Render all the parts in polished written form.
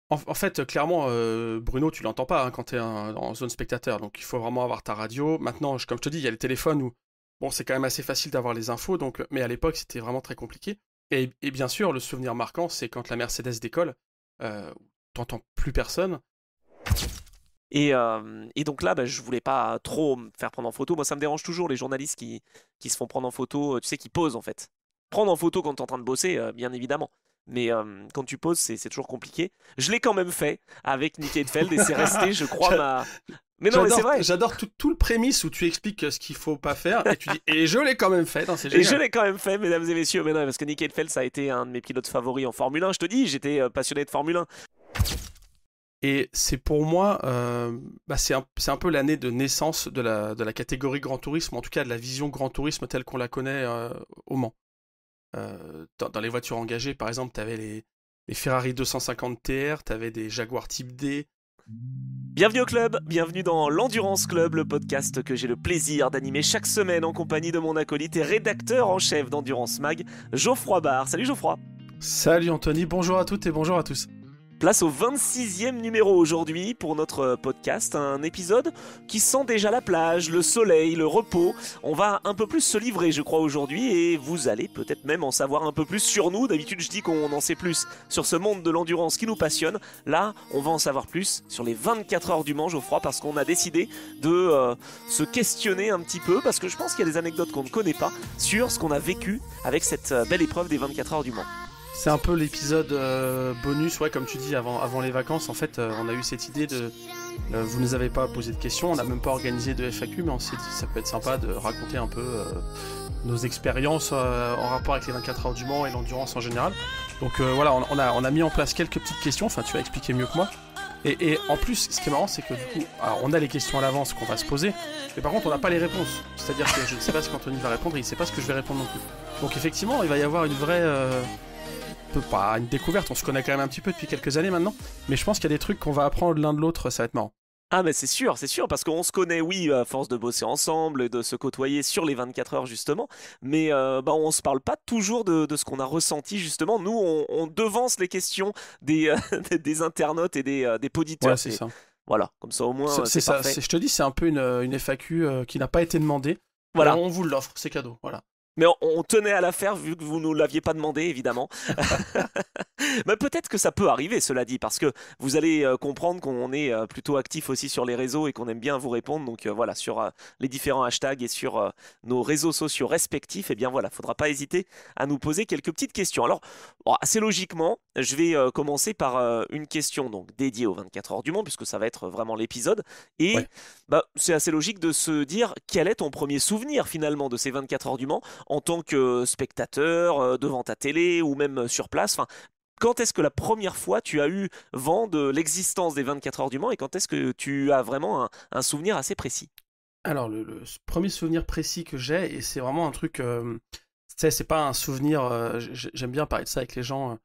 En fait, clairement, Bruno, tu l'entends pas hein, quand t'es en zone spectateur, donc il faut vraiment avoir ta radio. Maintenant, comme je te dis, il y a les téléphones où, bon, c'est quand même assez facile d'avoir les infos, donc, mais à l'époque, c'était vraiment très compliqué. Et bien sûr, le souvenir marquant, c'est quand la Mercedes décolle, où t'entends plus personne. Et donc là, bah, je voulais pas trop me faire prendre en photo. Moi, ça me dérange toujours les journalistes qui se font prendre en photo, tu sais, qui posent en fait. Prendre en photo quand t'es en train de bosser, bien évidemment. Mais quand tu poses, c'est toujours compliqué. Je l'ai quand même fait avec Nick Heidfeld et c'est resté, je crois, J'a- ma. Mais non, mais c'est vrai. J'adore tout le prémisse où tu expliques ce qu'il faut pas faire, et tu dis, et je l'ai quand même fait, non, c'est Et je génial. l'ai quand même fait, mesdames et messieurs. Mais non, parce que Nick Heidfeld, ça a été un de mes pilotes favoris en Formule 1. Je te dis, j'étais passionné de Formule 1. Et c'est pour moi, bah c'est un peu l'année de naissance de la catégorie Grand Tourisme, en tout cas de la vision Grand Tourisme telle qu'on la connaît au Mans. Dans les voitures engagées, par exemple, tu avais les Ferrari 250 TR, tu avais des Jaguar Type D. Bienvenue au club, bienvenue dans l'Endurance Club, le podcast que j'ai le plaisir d'animer chaque semaine en compagnie de mon acolyte et rédacteur en chef d'Endurance Mag, Geoffroy Barre. Salut Geoffroy. Salut Anthony, bonjour à toutes et bonjour à tous. Place au 26e numéro aujourd'hui pour notre podcast, un épisode qui sent déjà la plage, le soleil, le repos. On va un peu plus se livrer je crois aujourd'hui et vous allez peut-être même en savoir un peu plus sur nous. D'habitude je dis qu'on en sait plus sur ce monde de l'endurance qui nous passionne. Là on va en savoir plus sur les 24 heures du Mans Geoffroy parce qu'on a décidé de se questionner un petit peu parce que je pense qu'il y a des anecdotes qu'on ne connaît pas sur ce qu'on a vécu avec cette belle épreuve des 24 heures du Mans. C'est un peu l'épisode bonus, ouais, comme tu dis, avant les vacances. En fait, on a eu cette idée de... vous nous avez pas posé de questions, on n'a même pas organisé de FAQ, mais on s'est dit ça peut être sympa de raconter un peu nos expériences en rapport avec les 24 heures du Mans et l'endurance en général. Donc voilà, on a mis en place quelques petites questions, enfin tu vas expliquer mieux que moi. Et en plus, ce qui est marrant, c'est que du coup, alors, on a les questions à l'avance qu'on va se poser, mais par contre, on n'a pas les réponses. C'est-à-dire que je ne sais pas ce qu'Anthony va répondre, et il ne sait pas ce que je vais répondre non plus. Donc effectivement, il va y avoir une vraie... pas une découverte, on se connaît quand même un petit peu depuis quelques années maintenant, mais je pense qu'il y a des trucs qu'on va apprendre l'un de l'autre, ça va être marrant. Ah mais c'est sûr, parce qu'on se connaît, oui, à force de bosser ensemble, de se côtoyer sur les 24 heures justement, mais bah, on se parle pas toujours de ce qu'on a ressenti justement. Nous, on devance les questions des, des internautes et des Ouais, poditeurs. c'est C'est, ça. voilà, comme ça au moins, C'est c'est ça, parfait. je te dis, c'est un peu une FAQ qui n'a pas été demandée. Voilà. On vous l'offre, c'est cadeau, voilà. Mais on tenait à la faire vu que vous nous l'aviez pas demandé, évidemment. Mais peut-être que ça peut arriver, cela dit, parce que vous allez comprendre qu'on est plutôt actif aussi sur les réseaux et qu'on aime bien vous répondre. Donc voilà, sur les différents hashtags et sur nos réseaux sociaux respectifs, eh bien voilà, faudra pas hésiter à nous poser quelques petites questions. Alors, bon, assez logiquement, je vais commencer par une question donc dédiée aux 24 heures du Mans, puisque ça va être vraiment l'épisode. Et Ouais. bah, c'est assez logique de se dire quel est ton premier souvenir finalement de ces 24 heures du Mans en tant que spectateur, devant ta télé ou même sur place. Enfin, quand est-ce que la première fois tu as eu vent de l'existence des 24 heures du Mans et quand est-ce que tu as vraiment un souvenir assez précis? Alors, premier souvenir précis que j'ai, et c'est vraiment un truc, tu sais, c'est pas un souvenir, j'aime bien parler de ça avec les gens,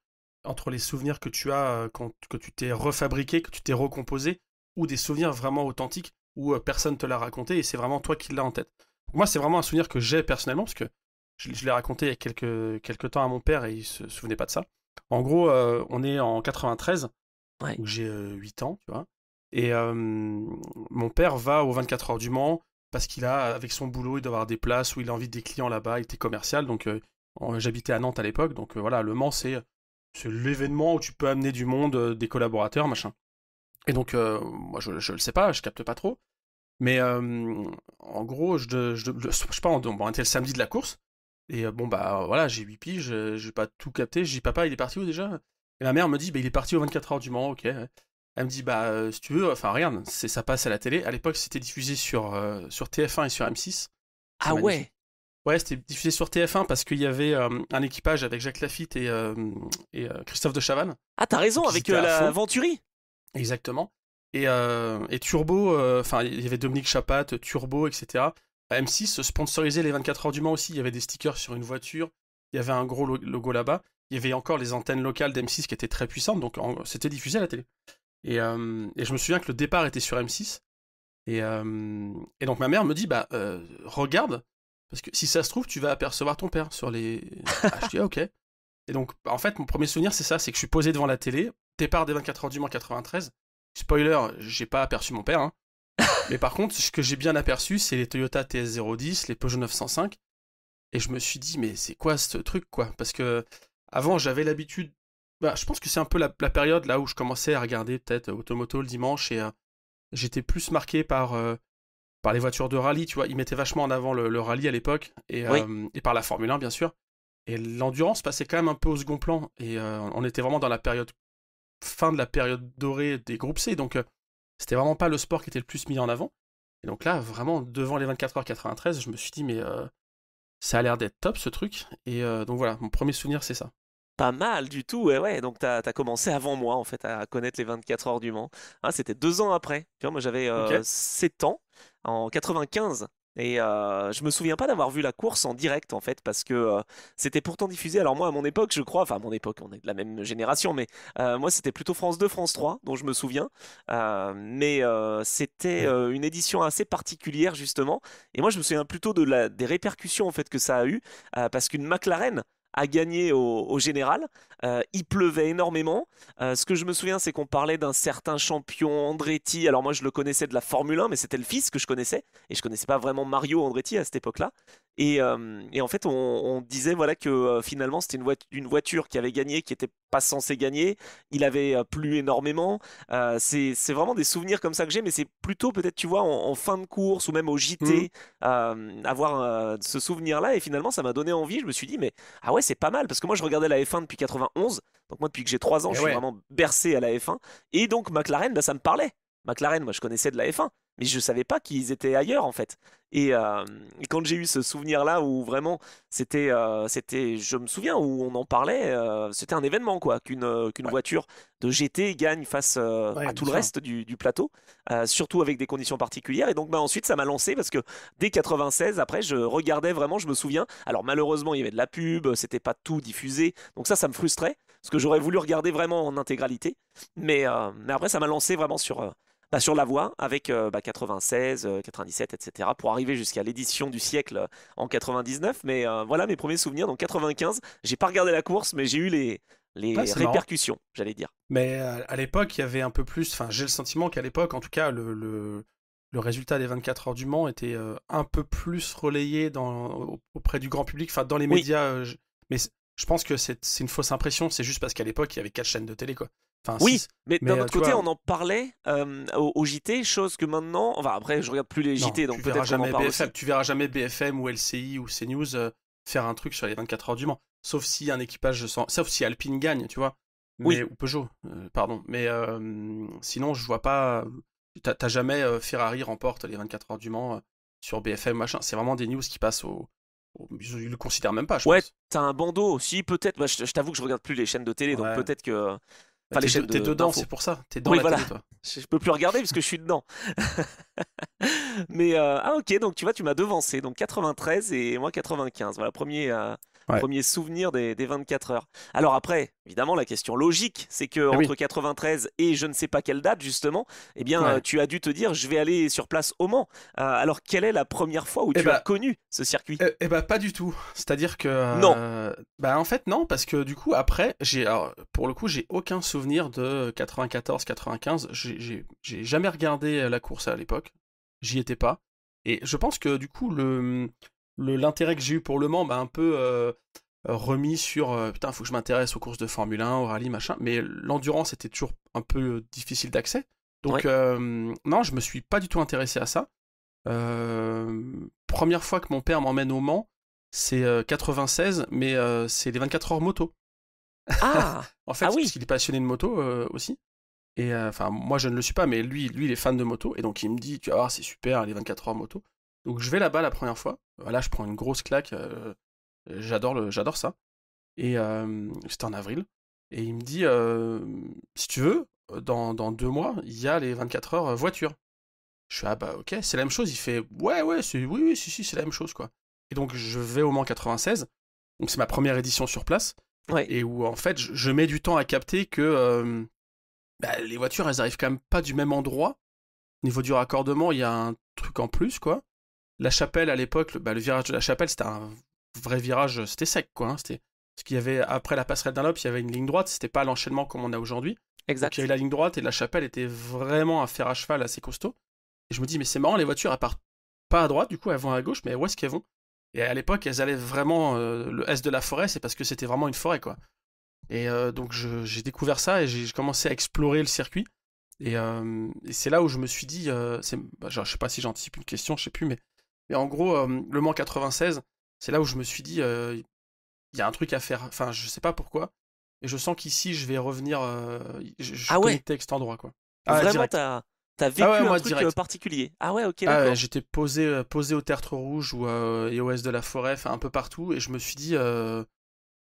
entre les souvenirs que tu as que tu t'es refabriqué, que tu t'es recomposé, ou des souvenirs vraiment authentiques où personne te l'a raconté et c'est vraiment toi qui l'as en tête. Donc moi, c'est vraiment un souvenir que j'ai personnellement, parce que je l'ai raconté il y a quelques temps à mon père et il se souvenait pas de ça. En gros, on est en 93, Ouais. où j'ai 8 ans, tu vois, et mon père va aux 24 heures du Mans parce qu'il a, avec son boulot, il doit avoir des places où il a envie des clients là-bas, il était commercial, donc j'habitais à Nantes à l'époque, donc voilà, le Mans, c'est l'événement où tu peux amener du monde, des collaborateurs, machin. Et donc, moi, je le sais pas, je capte pas trop. Mais en gros, je sais pas, on était le samedi de la course. Et bon, bah voilà, j'ai 8 piges, j'ai pas tout capté. Je dis, papa, il est parti où déjà? Et ma mère me dit, bah il est parti aux 24 heures du Mans, ok. Elle me dit, bah si tu veux, enfin regarde, ça passe à la télé. À l'époque, c'était diffusé sur TF1 et sur M6. C'est Ah magnifique. ouais. Ouais, c'était diffusé sur TF1 parce qu'il y avait un équipage avec Jacques Lafitte et Christophe de Chavannes. Ah, t'as raison, Donc ils avec étaient à la fond. Venturi. Exactement. Et Turbo, enfin, il y avait Dominique Chapat, Turbo, etc. M6 sponsorisait les 24 heures du Mans aussi. Il y avait des stickers sur une voiture. Il y avait un gros logo là-bas. Il y avait encore les antennes locales d'M6 qui étaient très puissantes. Donc, c'était diffusé à la télé. Et je me souviens que le départ était sur M6. Et donc, ma mère me dit, bah, regarde. Parce que si ça se trouve, tu vas apercevoir ton père sur les... Ah, je dis, ah, ok. Et donc, en fait, mon premier souvenir, c'est ça. C'est que je suis posé devant la télé. départ des 24 heures du Mans 93. Spoiler, j'ai pas aperçu mon père. Hein. Mais par contre, ce que j'ai bien aperçu, c'est les Toyota TS010, les Peugeot 905. Et je me suis dit, mais c'est quoi ce truc, quoi? Parce que avant, j'avais l'habitude. Bah, je pense que c'est un peu la période là où je commençais à regarder peut-être Automoto le dimanche et j'étais plus marqué par les voitures de rallye, tu vois. Ils mettaient vachement en avant le rallye à l'époque Oui. et par la Formule 1, bien sûr. Et l'endurance passait quand même un peu au second plan. Et on était vraiment dans la fin de la période dorée des groupes C. Donc, c'était vraiment pas le sport qui était le plus mis en avant. Et donc là, vraiment, devant les 24 heures 93, je me suis dit, mais ça a l'air d'être top ce truc. Et donc voilà, mon premier souvenir, c'est ça. Pas mal du tout, ouais. Donc t'as commencé avant moi en fait à connaître les 24 heures du Mans. Ah, c'était 2 ans après. Tu vois, moi j'avais Ok. 7 ans en 95. Et je me souviens pas d'avoir vu la course en direct en fait parce que c'était pourtant diffusé. Alors moi à mon époque je crois, enfin à mon époque on est de la même génération, mais moi c'était plutôt France 2, France 3 dont je me souviens. Mais c'était une édition assez particulière justement. Et moi je me souviens plutôt des répercussions en fait que ça a eu parce qu'une McLaren a gagné au général. Il pleuvait énormément. Ce que je me souviens, c'est qu'on parlait d'un certain champion Andretti. Alors moi, je le connaissais de la Formule 1, mais c'était le fils que je connaissais. Et je connaissais pas vraiment Mario Andretti à cette époque-là. Et en fait, on disait voilà que finalement, c'était une voiture qui avait gagné, qui était pas censée gagner. Il avait plu énormément. C'est vraiment des souvenirs comme ça que j'ai, mais c'est plutôt peut-être, tu vois, en fin de course ou même au Mhm. JT, avoir ce souvenir-là. Et finalement, ça m'a donné envie. Je me suis dit, mais ah ouais, c'est pas mal, parce que moi, je regardais la F1 depuis 91. Donc moi, depuis que j'ai 3 ans, Et je suis ouais. vraiment bercé à la F1. Et donc McLaren, bah, ça me parlait. McLaren, moi, je connaissais de la F1, mais je savais pas qu'ils étaient ailleurs, en fait. Et quand j'ai eu ce souvenir-là où vraiment je me souviens où on en parlait, c'était un événement quoi, qu'une Ouais. voiture de GT gagne face Ouais, à bien tout le sûr. reste du plateau, surtout avec des conditions particulières. Et donc bah, ensuite ça m'a lancé parce que dès 96, après je regardais vraiment, je me souviens. Alors malheureusement il y avait de la pub, c'était pas tout diffusé, donc ça me frustrait parce que j'aurais voulu regarder vraiment en intégralité. Mais après ça m'a lancé vraiment sur la voie avec 96, 97, etc. pour arriver jusqu'à l'édition du siècle en 99. Mais voilà mes premiers souvenirs. Donc 95, j'ai pas regardé la course, mais j'ai eu Ouais, les c'est marrant. répercussions, j'allais dire. Mais à l'époque, il y avait un peu plus. Enfin, j'ai le sentiment qu'à l'époque, en tout cas, le résultat des 24 heures du Mans était un peu plus relayé auprès du grand public, enfin, dans les Oui, médias. Mais je pense que c'est une fausse impression. C'est juste parce qu'à l'époque, il y avait 4 chaînes de télé, quoi. Enfin, oui. 6. Mais Mais d'un autre tu côté, vois, on en parlait au JT, chose que maintenant. Enfin, après, je regarde plus les non, JT, donc peut-être qu'on en parle aussi. Tu verras jamais BFM ou LCI ou CNews faire un truc sur les 24 heures du Mans. Sauf si un équipage, sauf si Alpine gagne, tu vois. Oui. Mais, ou Peugeot, pardon. Mais sinon, je vois pas. T'as jamais Ferrari remporte les 24 heures du Mans sur BFM, machin. C'est vraiment des news qui passent ils le considèrent même pas, je Ouais, pense. t'as un bandeau. Si, peut-être. Bah, je t'avoue que je regarde plus les chaînes de télé, donc Ouais. peut-être que. Bah, Enfin, les chaînes t'es dedans, d'infos. c'est pour ça. T'es dans Oui, la voilà. télé, toi. Je peux plus regarder parce que je suis dedans. Mais ah ok, donc tu vois, tu m'as devancé. Donc 93 et moi 95. Voilà, Ouais. premier souvenir des 24 heures. Alors après, évidemment, la question logique, c'est que Ah oui. entre 93 et je ne sais pas quelle date justement, eh bien, Ouais. tu as dû te dire, je vais aller sur place au Mans. Alors, quelle est la première fois où Eh tu as bah, connu ce circuit? bah, pas du tout. C'est-à-dire que, Non. bah en fait non, parce que du coup après, alors, pour le coup, j'ai aucun souvenir de 94-95. J'ai jamais regardé la course à l'époque. J'y étais pas. Et je pense que du coup l'intérêt que j'ai eu pour Le Mans m'a un peu remis sur putain, faut que je m'intéresse aux courses de Formule 1, au rallye, machin. Mais l'endurance était toujours un peu difficile d'accès. Ouais. Donc non, je me suis pas du tout intéressé à ça. Première fois que mon père m'emmène au Mans, c'est 96, mais c'est les 24 heures moto. Ah. En Ah fait, parce oui. qu'il est passionné de moto aussi. Et enfin, moi je ne le suis pas, mais lui, il est fan de moto. Et donc il me dit, tu vas voir, c'est super, les 24 heures moto. Donc je vais là-bas la première fois. Là, je prends une grosse claque. J'adore ça. Et c'était en avril. Et il me dit, si tu veux, dans 2 mois, il y a les 24 heures voiture. Je suis ah bah ok, c'est la même chose. Il fait ouais, oui, si, c'est la même chose quoi. Et donc je vais au Mans 96. Donc c'est ma première édition sur place. Ouais. Et où en fait, je mets du temps à capter que bah, les voitures, elles arrivent quand même pas du même endroit. Au niveau du raccordement, il y a un truc en plus, quoi. La chapelle, à l'époque, le virage de la chapelle, c'était un vrai virage, c'était sec, quoi. C'était ce qu'il y avait après la passerelle Dunlop, il y avait une ligne droite, c'était pas l'enchaînement comme on a aujourd'hui. Donc il y Exact. avait la ligne droite et la chapelle était vraiment un fer à cheval assez costaud. Et je me dis, mais c'est marrant, les voitures, elles partent pas à droite, du coup, elles vont à gauche, mais où est-ce qu'elles vont? Et à l'époque, elles allaient vraiment le est de la forêt, c'est parce que c'était vraiment une forêt, quoi. Et donc j'ai découvert ça et j'ai commencé à explorer le circuit. Et c'est là où je me suis dit, genre, je sais pas si j'anticipe une question, je sais plus, mais en gros, Le Mans 96, c'est là où je me suis dit, il y a un truc à faire. Enfin, je sais pas pourquoi. Et je sens qu'ici, je vais revenir. Je suis Ah ouais, connecté avec cet endroit, quoi. Ah, vraiment, direct. t'as Ah ouais, vécu un moi, truc direct. particulier. Ah ouais, ok, Ah ouais, d'accord. j'étais posé au Tertre Rouge et au Est de la Forêt, enfin un peu partout, et je me suis dit, je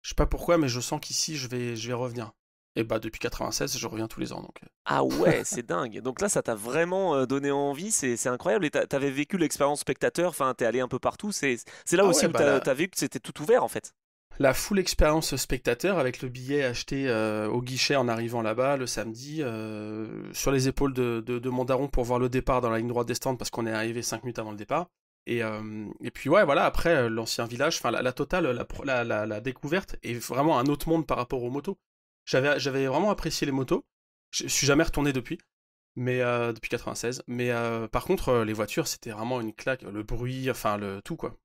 sais pas pourquoi, mais je sens qu'ici, je vais revenir. Et bah, depuis 96, je reviens tous les ans, donc. Ah ouais, c'est dingue. Donc là, ça t'a vraiment donné envie, c'est incroyable. Et t'avais vécu l'expérience spectateur, enfin, t'es allé un peu partout. C'est là Ah aussi ouais, où bah t'as vu que c'était tout ouvert en fait. la full expérience spectateur avec le billet acheté au guichet en arrivant là-bas le samedi, sur les épaules de mon daron pour voir le départ dans la ligne droite des stands parce qu'on est arrivé 5 minutes avant le départ. Et puis ouais, voilà, après l'ancien village, enfin la totale, la découverte est vraiment un autre monde par rapport aux motos. J'avais vraiment apprécié les motos. Je suis jamais retourné depuis, mais depuis 96. Mais par contre, les voitures, c'était vraiment une claque. Le bruit, enfin le tout quoi.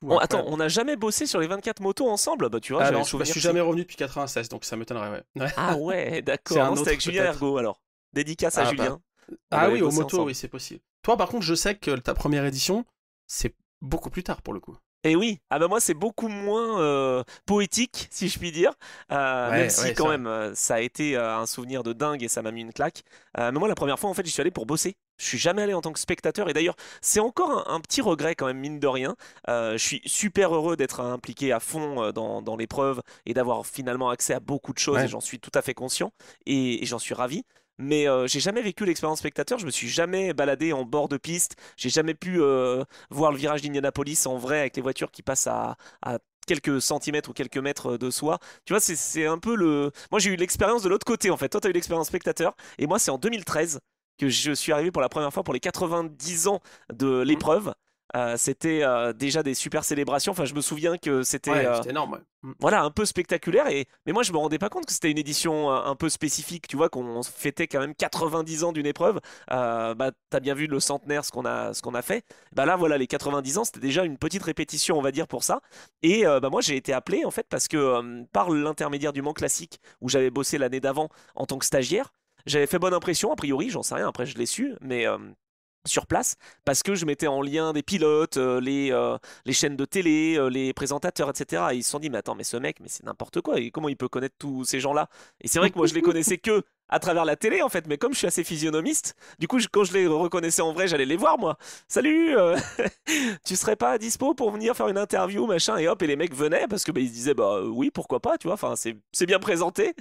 Tout Attends, incroyable. on n'a jamais bossé sur les 24 motos ensemble? Bah tu vois, Ah j'avais le non, je souvenir suis que si. jamais revenu depuis 96, donc ça m'étonnerait, ouais. Ouais. Ah ouais, C'est d'accord. Non, un c'était avec autre Julien peut-être. Ergo alors. Dédicace à Ah bah. Julien. On Ah avait oui, aux bossé motos, ensemble. oui, c'est possible. Toi, par contre, je sais que ta première édition, c'est beaucoup plus tard pour le coup. Et oui, ah bah moi c'est beaucoup moins poétique si je puis dire, même Ouais, si ouais, quand c'est vrai. même ça a été un souvenir de dingue et ça m'a mis une claque. Mais moi la première fois en fait j'y suis allé pour bosser. Je suis jamais allé en tant que spectateur et d'ailleurs c'est encore un petit regret quand même mine de rien. Je suis super heureux d'être impliqué à fond dans l'épreuve et d'avoir finalement accès à beaucoup de choses et Ouais. j'en suis tout à fait conscient et j'en suis ravi. Mais j'ai jamais vécu l'expérience spectateur, je me suis jamais baladé en bord de piste, j'ai jamais pu voir le virage d'Indianapolis en vrai avec les voitures qui passent à quelques centimètres ou quelques mètres de soi. Tu vois, c'est un peu le... Moi, j'ai eu l'expérience de l'autre côté, en fait. Toi, tu as eu l'expérience spectateur. Et moi, c'est en 2013 que je suis arrivé pour la première fois pour les 90 ans de Mm. l'épreuve. C'était déjà des super célébrations. Enfin, je me souviens que c'était Ouais, c'était énorme, ouais. Mm. voilà, un peu spectaculaire. Mais moi, je me rendais pas compte que c'était une édition un peu spécifique. Tu vois, qu'on fêtait quand même 90 ans d'une épreuve. Bah, t'as bien vu le centenaire, ce qu'on a fait. Bah là, voilà, les 90 ans, c'était déjà une petite répétition, on va dire, pour ça. Et bah, moi, j'ai été appelé, en fait, parce que par l'intermédiaire du Mans Classique, où j'avais bossé l'année d'avant en tant que stagiaire, j'avais fait bonne impression, a priori, j'en sais rien, après je l'ai su, mais sur place parce que je mettais en lien des pilotes, les chaînes de télé, les présentateurs, etc. Et ils se sont dit, mais attends, mais ce mec, mais c'est n'importe quoi. Et comment il peut connaître tous ces gens-là? Et c'est vrai que moi, je les connaissais que à travers la télé, en fait. Mais comme je suis assez physionomiste, du coup, quand je les reconnaissais en vrai, j'allais les voir, moi. Salut, tu serais pas dispo pour venir faire une interview, machin? Et hop, et les mecs venaient parce que bah, ils se disaient, bah oui, pourquoi pas, tu vois. Enfin, c'est bien présenté.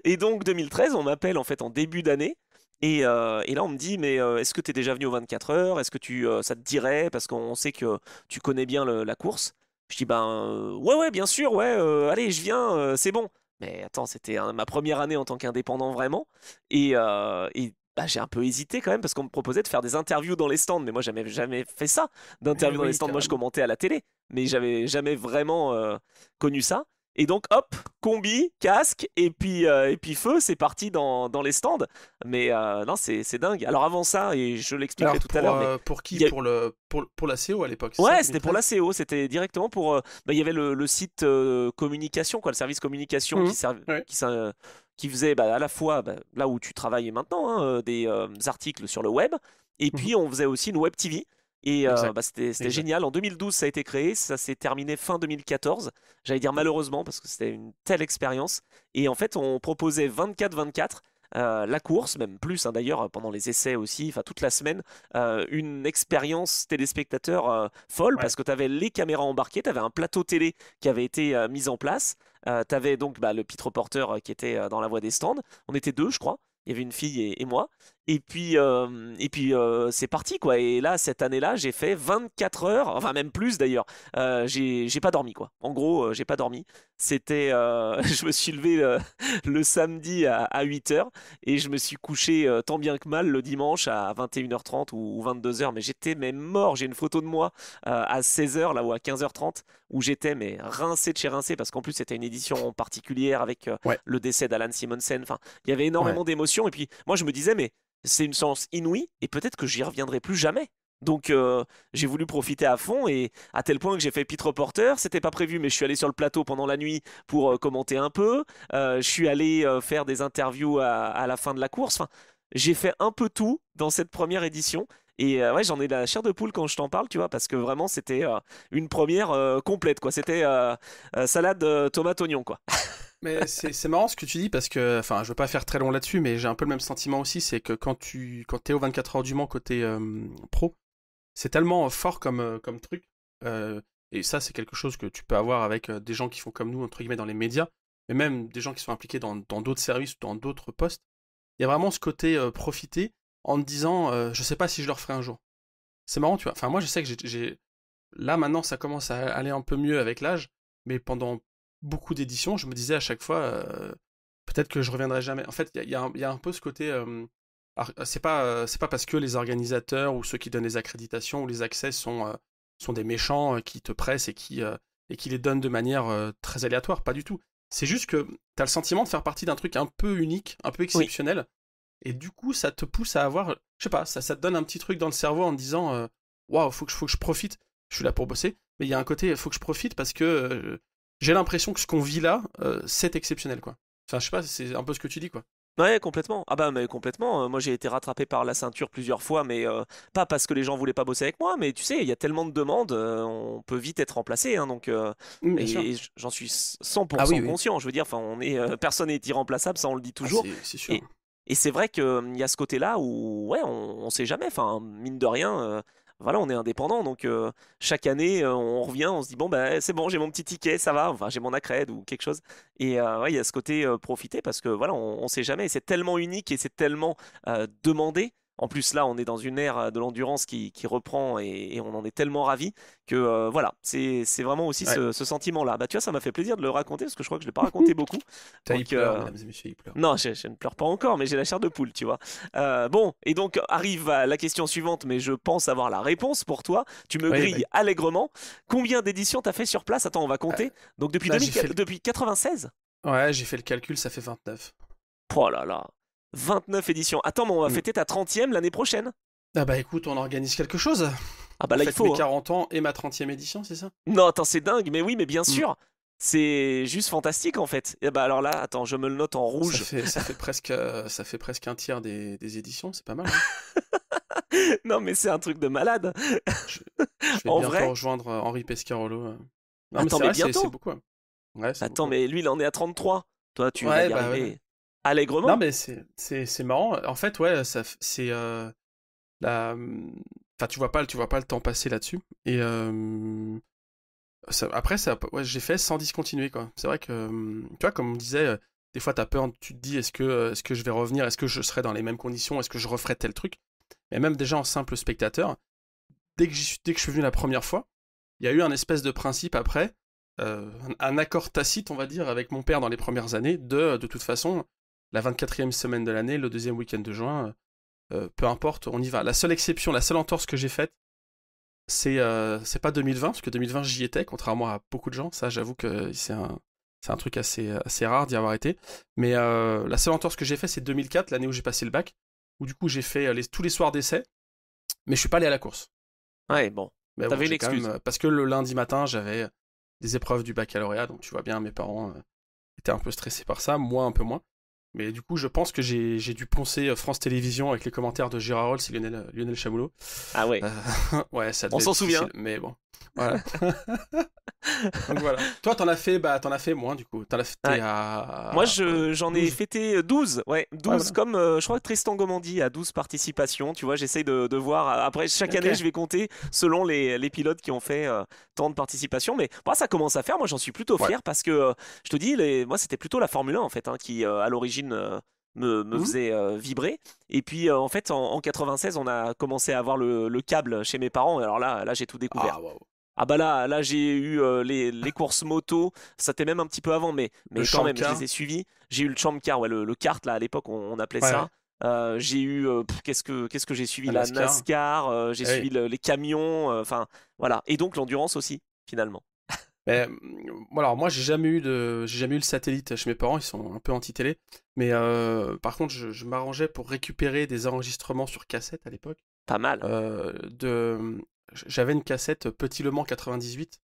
Et donc 2013, on m'appelle en fait en début d'année. Et là, on me dit, mais est-ce que tu es déjà venu aux 24 heures? Est-ce que ça te dirait? Parce qu'on sait que tu connais bien la course. Je dis, ben ouais, ouais, bien sûr, ouais, allez, je viens, c'est bon. Mais attends, c'était ma première année en tant qu'indépendant vraiment. Bah, j'ai un peu hésité quand même parce qu'on me proposait de faire des interviews dans les stands. Mais moi, j'avais jamais fait ça, Eh d'interviews dans les oui, stands. Moi, je carrément. commentais à la télé. Mais j'avais jamais vraiment connu ça. Et donc, hop, combi, casque, et puis feu, c'est parti dans les stands. Mais non, c'est dingue. Alors avant ça, et je l'expliquerai Alors, tout à l'heure, mais pour qui? il y a... Pour la CO à l'époque, c'est ça, Ouais, c'était pour la 2013? CO, c'était directement pour... bah, il y avait le site communication, quoi, le service communication Mhm. Ouais. qui faisait bah, à la fois, bah, là où tu travailles maintenant, hein, des articles sur le web, et Mhm. puis on faisait aussi une web TV. Et Exact. bah, c'était Exact. génial. En 2012, ça a été créé. Ça s'est terminé fin 2014. J'allais dire Ouais. malheureusement parce que c'était une telle expérience. Et en fait, on proposait 24-24 la course, même plus hein, d'ailleurs, pendant les essais aussi, enfin toute la semaine, une expérience téléspectateur folle Ouais. parce que tu avais les caméras embarquées, tu avais un plateau télé qui avait été mis en place, tu avais donc bah, le pit reporter qui était dans la voie des stands. On était deux, je crois. Il y avait une fille et moi. C'est parti quoi. Et là, cette année-là, j'ai fait 24 heures, enfin même plus d'ailleurs. J'ai pas dormi quoi. En gros, j'ai pas dormi. Je me suis levé le samedi à 8 heures et je me suis couché tant bien que mal le dimanche à 21h30 ou 22 heures. Mais j'étais mais mort. J'ai une photo de moi à 16 heures là ou à 15h30 où j'étais mais rincé de chez rincé parce qu'en plus c'était une édition particulière avec Ouais, le décès d'Alan Simonsen. Enfin, il y avait ouais. énormément d'émotions et puis moi je me disais mais c'est une chance inouïe et peut-être que j'y reviendrai plus jamais. Donc j'ai voulu profiter à fond et à tel point que j'ai fait pit reporter, c'était pas prévu mais je suis allé sur le plateau pendant la nuit pour commenter un peu. Je suis allé faire des interviews à la fin de la course. Enfin, j'ai fait un peu tout dans cette première édition et ouais, j'en ai la chair de poule quand je t'en parle, tu vois, parce que vraiment c'était une première complète quoi. C'était salade tomate oignon quoi. Mais c'est marrant ce que tu dis parce que, enfin, je veux pas faire très long là-dessus, mais j'ai un peu le même sentiment aussi, c'est que quand t'es aux 24 heures du Mans côté pro, c'est tellement fort comme truc, et ça c'est quelque chose que tu peux avoir avec des gens qui font comme nous, entre guillemets, dans les médias, mais même des gens qui sont impliqués dans d'autres services ou dans d'autres postes. Il y a vraiment ce côté profiter en te disant, je sais pas si je le referai un jour. C'est marrant, tu vois. Enfin, moi je sais que là maintenant ça commence à aller un peu mieux avec l'âge, mais pendant beaucoup d'éditions, je me disais à chaque fois, peut-être que je reviendrai jamais. En fait, il y a un peu ce côté. C'est pas parce que les organisateurs ou ceux qui donnent les accréditations ou les accès sont des méchants qui te pressent et qui les donnent de manière très aléatoire. Pas du tout. C'est juste que tu as le sentiment de faire partie d'un truc un peu unique, un peu Oui. exceptionnel. Et du coup, ça te pousse à avoir. Je sais pas, ça te donne un petit truc dans le cerveau en te disant waouh, faut que je profite. Je suis là pour bosser. Mais il y a un côté, faut que je profite parce que j'ai l'impression que ce qu'on vit là, c'est exceptionnel, quoi. Enfin, je sais pas, c'est un peu ce que tu dis, quoi. Ouais, complètement. Ah bah mais complètement. Moi j'ai été rattrapé par la ceinture plusieurs fois, mais pas parce que les gens voulaient pas bosser avec moi, mais tu sais, il y a tellement de demandes, on peut vite être remplacé, hein, donc Bien sûr. j'en suis Ah oui, 100% oui. conscient. Je veux dire, enfin, personne n'est irremplaçable, ça on le dit Ah, toujours. c'est sûr. Et, et c'est vrai qu'il y a ce côté-là où ouais, on sait jamais. Enfin, mine de rien, voilà, on est indépendant, donc chaque année on revient, on se dit bon bah c'est bon, j'ai mon petit ticket, ça va. Enfin, j'ai mon accred ou quelque chose. Et ouais, il y a ce côté profiter parce que voilà, on sait jamais. Et c'est tellement unique et c'est tellement demandé. En plus, là, on est dans une ère de l'endurance qui reprend et on en est tellement ravi que voilà, c'est vraiment aussi Ouais. ce sentiment-là. Bah, tu vois, ça m'a fait plaisir de le raconter parce que je crois que je ne l'ai pas raconté beaucoup. T'as, il Donc, pleure, mesdames et messieurs, il pleure. non, je ne pleure pas encore, mais j'ai la chair de poule, tu vois. Bon, et donc arrive à la question suivante, mais je pense avoir la réponse pour toi. Tu me Oui, grilles bah, allègrement. Combien d'éditions t'as fait sur place? Attends, on va compter. Donc depuis là, 2004 depuis 96? ouais, j'ai fait le calcul, ça fait 29. Oh là là, 29 éditions. Attends, mais on va Mm. fêter ta 30e l'année prochaine. Ah bah écoute, on organise quelque chose. Ah bah On là, il fête mes faut, hein. 40 ans et ma 30e édition, c'est ça? Non, attends, c'est dingue, mais oui, mais bien Mm. sûr. C'est juste fantastique en fait. Et bah alors là, attends, je me le note en rouge. Ça fait presque un tiers des éditions, c'est pas mal, hein. Non, mais c'est un truc de malade. Je, je vais En bientôt vrai, rejoindre Henri Pescarolo. Non, mais attends, c'est mais vrai, c'est bientôt. beaucoup, hein. Ouais, c'est Attends, beaucoup. mais lui, il en est à 33. Toi, tu vas Ouais, y bah ouais. arriver Non, allègrement. mais c'est marrant. En fait, ouais, c'est la. Enfin, tu vois pas le temps passer là-dessus. Et après, ouais, j'ai fait sans discontinuer, quoi. C'est vrai que, tu vois, comme on disait, des fois, t'as peur, tu te dis, est-ce que je vais revenir, est-ce que je serai dans les mêmes conditions, est-ce que je referai tel truc. Mais même déjà en simple spectateur, dès que je suis venu la première fois, il y a eu un espèce de principe après, un accord tacite, on va dire, avec mon père dans les premières années, de toute façon, la 24e semaine de l'année, le deuxième week-end de juin, peu importe, on y va. La seule exception, la seule entorse que j'ai faite, c'est pas 2020, parce que 2020 j'y étais, contrairement à beaucoup de gens, ça j'avoue que c'est un truc assez rare d'y avoir été. Mais la seule entorse que j'ai fait, c'est 2004, l'année où j'ai passé le bac, où du coup j'ai fait tous les soirs d'essai, mais je suis pas allé à la course. Ouais, bon, Mais bon, t'avais une j'ai quand même. excuse. Parce que le lundi matin, j'avais des épreuves du baccalauréat, donc tu vois bien, mes parents étaient un peu stressés par ça, moi un peu moins. Mais du coup, je pense que j'ai dû poncer France Télévisions avec les commentaires de Gérard Rolls et Lionel Chamoulot. Ah ouais, Euh, ouais, ça on devait être s'en difficile, souvient. mais bon. Voilà. Donc voilà. Toi, t'en as fait moins, du coup. T'en as fait Ouais. Moi, à j'en ai 12. fêté 12. Ouais, Ouais, 12 voilà. comme je crois que Tristan Gomandi a 12 participations. Tu vois, j'essaye de voir. Après, chaque Ok. année, je vais compter selon les pilotes qui ont fait tant de participations. Mais bon, ça commence à faire. Moi, j'en suis plutôt Ouais. fier parce que je te dis, moi, c'était plutôt la Formule 1 en fait, hein, qui à l'origine me faisait vibrer. Et puis en fait, en 96, on a commencé à avoir le câble chez mes parents. Et alors là, j'ai tout découvert. Ah, waouh. Ah bah là j'ai eu les courses moto, ça c'était même un petit peu avant, Le mais quand champ de même, je car. les ai suivis. J'ai eu le champ car, ouais, le kart là à l'époque on appelait Ouais, ça. ouais. J'ai eu qu'est-ce que j'ai suivi La la NASCAR. NASCAR, j'ai Ah oui. suivi les camions, enfin voilà, et donc l'endurance aussi finalement. Mais, alors moi j'ai jamais eu le satellite chez mes parents, ils sont un peu anti-télé. Mais par contre je m'arrangeais pour récupérer des enregistrements sur cassette à l'époque. Pas mal. J'avais une cassette Petit Le Mans 98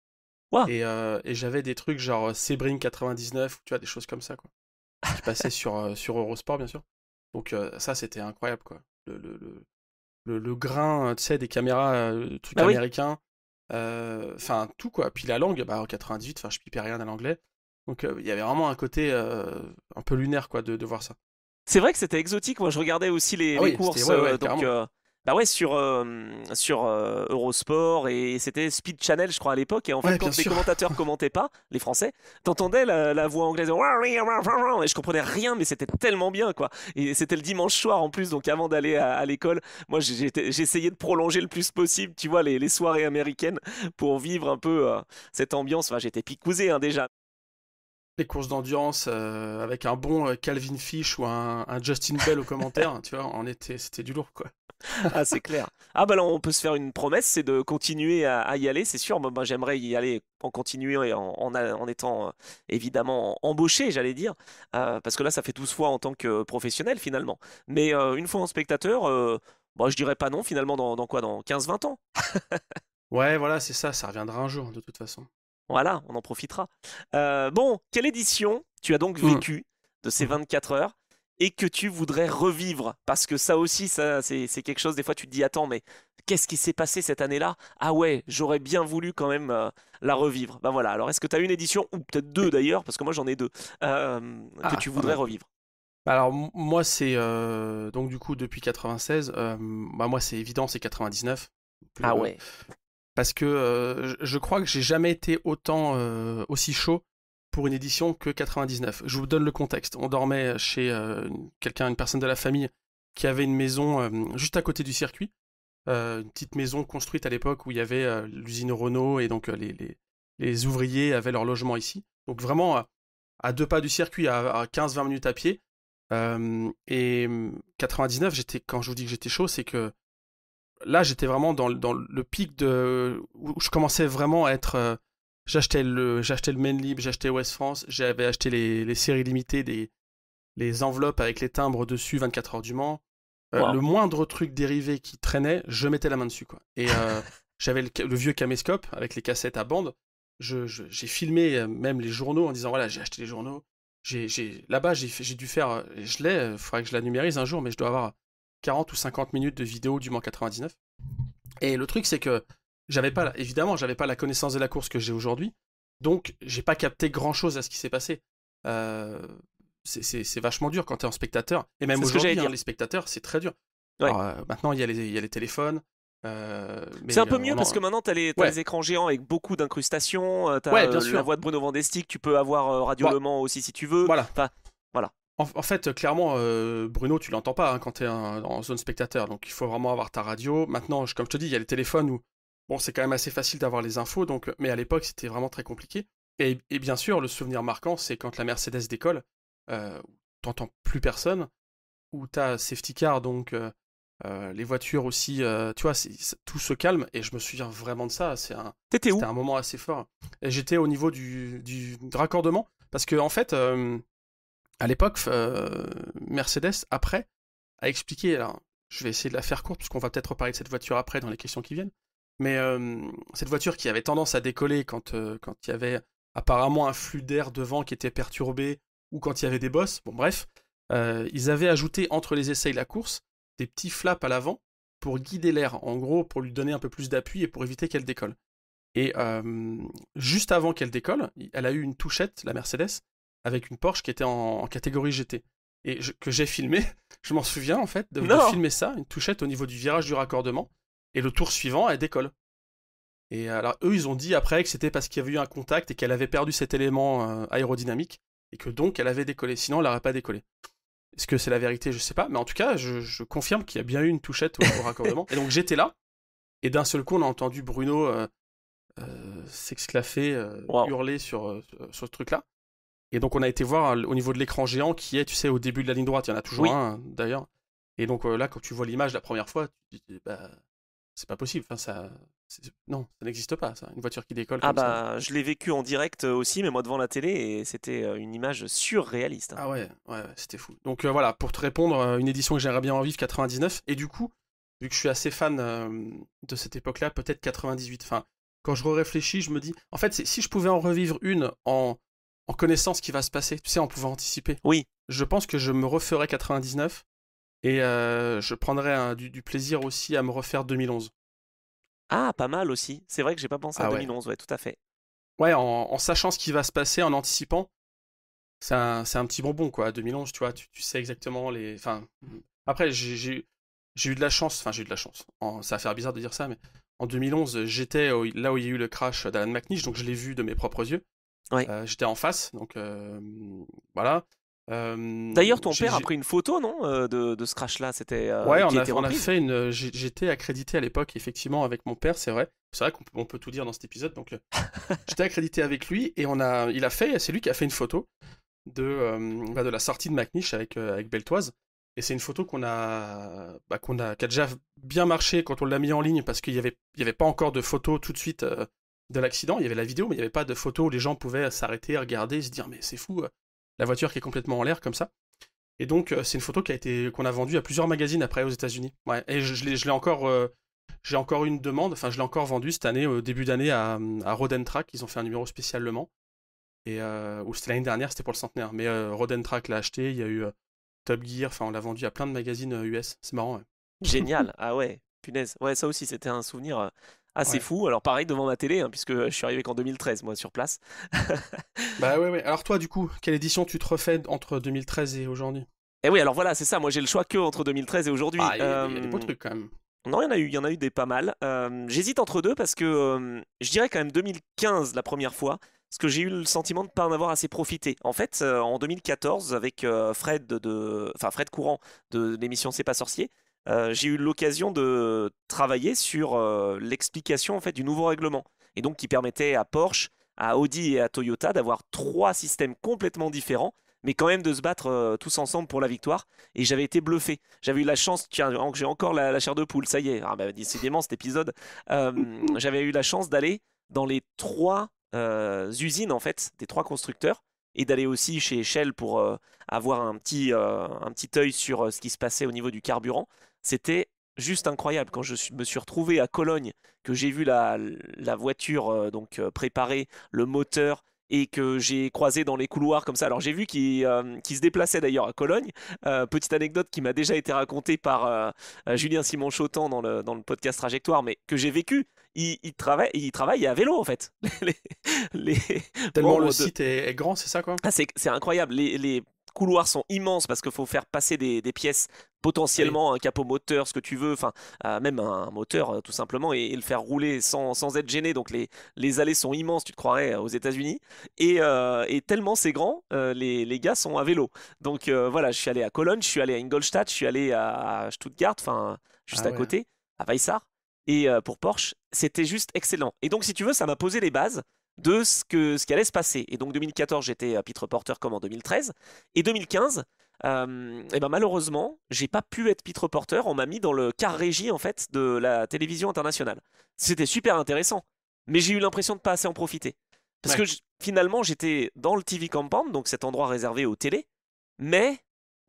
Ouah. et j'avais des trucs genre Sebring 99, tu vois, des choses comme ça quoi, qui passaient sur Eurosport bien sûr. Donc ça c'était incroyable quoi. Le grain, tu sais, des caméras, trucs Bah oui. américains, enfin tout quoi. Puis la langue, bah en 98, enfin je pipais rien à l'anglais. Donc il y avait vraiment un côté un peu lunaire quoi de voir ça. C'est vrai que c'était exotique. Moi, je regardais aussi Ah les oui, c'était courses, ouais ouais donc carrément. bah ouais sur Eurosport et c'était Speed Channel, je crois à l'époque. Et en fait, Ouais bien quand les sûr. commentateurs commentaient pas, les Français, t'entendais la voix anglaise et je comprenais rien, mais c'était tellement bien quoi. Et c'était le dimanche soir en plus, donc avant d'aller à l'école, moi j'essayais de prolonger le plus possible, tu vois, les soirées américaines pour vivre un peu cette ambiance. Enfin, j'étais picousé hein, déjà. Les courses d'endurance avec un bon Calvin Fish ou un Justin Bell au commentaire, tu vois, c'était du lourd quoi. Ah, c'est clair. Ah, bah là, on peut se faire une promesse, c'est de continuer à y aller, c'est sûr. Moi, j'aimerais y aller en continuant et en étant évidemment embauché, j'allais dire. Parce que là, ça fait 12 fois en tant que professionnel finalement. Mais une fois en spectateur, bah, je dirais pas non finalement dans quoi? Dans 15-20 ans. Ouais voilà c'est ça, ça reviendra un jour de toute façon. Voilà, on en profitera. Bon, quelle édition tu as donc Hmm. vécu de ces Mhm. 24 heures et que tu voudrais revivre? Parce que ça aussi, ça, c'est quelque chose, des fois tu te dis, attends, mais qu'est-ce qui s'est passé cette année-là? Ah ouais, j'aurais bien voulu quand même la revivre. Ben voilà, alors est-ce que tu as une édition, ou peut-être deux d'ailleurs, parce que moi j'en ai deux, que Ah tu pas voudrais mal. revivre? Bah alors moi c'est donc du coup depuis 96, bah moi c'est évident c'est 99. Ah Le- ouais. Parce que je crois que j'ai jamais été autant aussi chaud pour une édition que 99. Je vous donne le contexte. On dormait chez quelqu'un, une personne de la famille qui avait une maison juste à côté du circuit, une petite maison construite à l'époque où il y avait l'usine Renault et donc les ouvriers avaient leur logement ici. Donc vraiment à deux pas du circuit, à 15-20 minutes à pied. Et 99, quand je vous dis que j'étais chaud, c'est que là, j'étais vraiment dans le pic où je commençais vraiment à être. J'achetais le Main Lib, j'achetais West France, j'avais acheté les séries limitées, les enveloppes avec les timbres dessus, 24 heures du Mans. Le Waouh. moindre truc dérivé qui traînait, je mettais la main dessus, quoi. Et j'avais le vieux caméscope avec les cassettes à bande. J'ai filmé même les journaux en disant voilà, j'ai acheté les journaux. Là-bas, j'ai dû faire. Il faudrait que je la numérise un jour, mais je dois avoir 40 ou 50 minutes de vidéo du Mans 99. Et le truc, c'est que évidemment, j'avais pas la connaissance de la course que j'ai aujourd'hui. Donc, j'ai pas capté grand-chose à ce qui s'est passé. Euh, c'est vachement dur quand t'es en spectateur. Et même C'est ce que j'allais aujourd'hui, hein, dire. les spectateurs, c'est très dur. Ouais. Alors, maintenant, il y a les téléphones. C'est un Mais peu mieux parce que maintenant, t'as Ouais, les écrans géants avec beaucoup d'incrustations, ouais, bien la sûr. voix de Bruno Vandestick, tu peux avoir Radio Bon, Le Mans aussi si tu veux. voilà. Enfin, voilà. En fait, clairement, Bruno, tu l'entends pas hein, quand t'es en zone spectateur. Donc, il faut vraiment avoir ta radio. Maintenant, comme je te dis, il y a les téléphones où, bon, c'est quand même assez facile d'avoir les infos. Donc, mais à l'époque, c'était vraiment très compliqué. Et bien sûr, le souvenir marquant, c'est quand la Mercedes décolle, où t'entends plus personne, où t'as safety car, donc les voitures aussi, tu vois, tout se calme. Et je me souviens vraiment de ça. T'étais C'était où? un moment assez fort. Et j'étais au niveau du raccordement. Parce que, en fait, à l'époque, Mercedes, après, a expliqué, alors je vais essayer de la faire courte, parce qu'on va peut-être reparler de cette voiture après dans les questions qui viennent, mais cette voiture qui avait tendance à décoller quand il y avait apparemment un flux d'air devant qui était perturbé, ou quand il y avait des bosses, bon bref, ils avaient ajouté entre les essais et la course des petits flaps à l'avant pour guider l'air, en gros pour lui donner un peu plus d'appui et pour éviter qu'elle décolle. Et juste avant qu'elle décolle, elle a eu une touchette, la Mercedes, avec une Porsche qui était en catégorie GT. Et que j'ai filmé, je m'en souviens en fait, de Non! filmer ça, une touchette au niveau du virage du raccordement. Et le tour suivant, elle décolle. Et alors eux, ils ont dit après que c'était parce qu'il y avait eu un contact et qu'elle avait perdu cet élément aérodynamique. Et que donc elle avait décollé. Sinon, elle n'aurait pas décollé. Est-ce que c'est la vérité? Je sais pas. Mais en tout cas, je confirme qu'il y a bien eu une touchette au raccordement. Et donc j'étais là. Et d'un seul coup, on a entendu Bruno s'exclaffer, Wow. hurler sur ce truc-là. Et donc on a été voir au niveau de l'écran géant qui est, tu sais, au début de la ligne droite. Il y en a toujours Oui. un, d'ailleurs. Et donc là, quand tu vois l'image la première fois, tu te dis, bah, c'est pas possible. Enfin, non, ça n'existe pas, ça. Une voiture qui décolle Ah comme ça. bah, je l'ai vécu en direct aussi, mais moi devant la télé, et c'était une image surréaliste, hein. Ah ouais, c'était fou. Donc voilà, pour te répondre, une édition que j'aimerais bien revivre, 99. Et du coup, vu que je suis assez fan de cette époque-là, peut-être 98. Enfin, quand je réfléchis, je me dis, en fait, si je pouvais en revivre une en connaissant ce qui va se passer, tu sais, en pouvant anticiper, Oui. je pense que je me referais 99 et je prendrais du plaisir aussi à me refaire 2011. Ah, pas mal aussi. C'est vrai que j'ai pas pensé à Ah ouais. 2011, ouais, tout à fait. Ouais, en sachant ce qui va se passer, en anticipant, c'est un petit bonbon, quoi. 2011, tu vois, tu sais exactement les. Enfin, après, j'ai eu de la chance. Enfin, j'ai eu de la chance. Ça va faire bizarre de dire ça, mais en 2011, j'étais là où il y a eu le crash d'Alan McNish, donc je l'ai vu de mes propres yeux. Ouais. J'étais en face, donc voilà. D'ailleurs, ton J'ai- père a j'ai- pris une photo, non, de ce crash-là, c'était Ouais, qui on était a reprise. fait une. J'étais accrédité à l'époque, effectivement, avec mon père, c'est vrai. C'est vrai on peut tout dire dans cet épisode, donc j'étais accrédité avec lui et c'est lui qui a fait une photo de la sortie de McNish avec Beltoise. Et c'est une photo qui a déjà bien marché quand on l'a mis en ligne parce il y avait pas encore de photos tout de suite de l'accident. Il y avait la vidéo, mais il n'y avait pas de photo où les gens pouvaient s'arrêter, regarder, se dire mais c'est fou, la voiture qui est complètement en l'air comme ça. Et donc c'est une photo qu'on a vendue à plusieurs magazines après aux États-Unis. Ouais. Et je l'ai encore, j'ai encore une demande. Enfin, je l'ai encore vendue cette année, au début d'année à Road Track. Ils ont fait un numéro spécial Le Mans. Et ou c'était l'année dernière, c'était pour le centenaire. Mais Road Track l'a acheté, il y a eu Top Gear, enfin on l'a vendu à plein de magazines US, c'est marrant. Ouais. Génial. Ah ouais, punaise. Ouais, ça aussi, c'était un souvenir assez Ouais. fou. Alors pareil devant ma télé, hein, puisque je suis arrivé qu'en 2013, moi, sur place. Bah ouais. Alors toi du coup, quelle édition tu te refais entre 2013 et aujourd'hui? Et oui, alors voilà, c'est ça. Moi, j'ai le choix que entre 2013 et aujourd'hui. Ah, il y a des beaux trucs quand même. Non, il y en a eu des pas mal. J'hésite entre deux parce que je dirais quand même 2015 la première fois, parce que j'ai eu le sentiment de ne pas en avoir assez profité. En fait, en 2014, avec Fred Courant de l'émission C'est pas sorcier, j'ai eu l'occasion de travailler sur l'explication en fait du nouveau règlement, et donc qui permettait à Porsche, à Audi et à Toyota d'avoir trois systèmes complètement différents, mais quand même de se battre tous ensemble pour la victoire. Et j'avais été bluffé. J'avais eu la chance, tiens, j'ai encore la chair de poule, ça y est, ah bah, décidément cet épisode, j'avais eu la chance d'aller dans les trois usines en fait, des trois constructeurs, et d'aller aussi chez Shell pour avoir un petit œil sur ce qui se passait au niveau du carburant. C'était juste incroyable quand me suis retrouvé à Cologne, que j'ai vu la voiture préparée, le moteur, et que j'ai croisé dans les couloirs comme ça. Alors j'ai vu qu'il se déplaçait d'ailleurs à Cologne. Petite anecdote qui m'a déjà été racontée par Julien Simon Chotan dans le podcast Trajectoire, mais que j'ai vécu. Il travaille à vélo en fait. Les, les Tellement le membres de, site est grand, c'est ça quoi? ah, c'est incroyable. Les couloirs sont immenses parce qu'il faut faire passer des pièces, Ah oui. potentiellement un capot moteur, ce que tu veux, enfin, même un moteur tout simplement, et le faire rouler sans être gêné. Donc les allées sont immenses, tu te croirais aux États-Unis. Et tellement c'est grand, les gars sont à vélo. Donc voilà, je suis allé à Cologne, je suis allé à Ingolstadt, je suis allé à Stuttgart, enfin, juste Ah à ouais. côté, à Weissach. Et pour Porsche, c'était juste excellent. Et donc, si tu veux, ça m'a posé les bases de ce qui allait se passer. Et donc 2014, j'étais à pit reporter comme en 2013. Et 2015, et ben malheureusement, j'ai pas pu être pit reporter. On m'a mis dans le car régie en fait de la télévision internationale. C'était super intéressant, mais j'ai eu l'impression de pas assez en profiter. Parce que Ouais. finalement, j'étais dans le TV compound, donc cet endroit réservé aux télés. Mais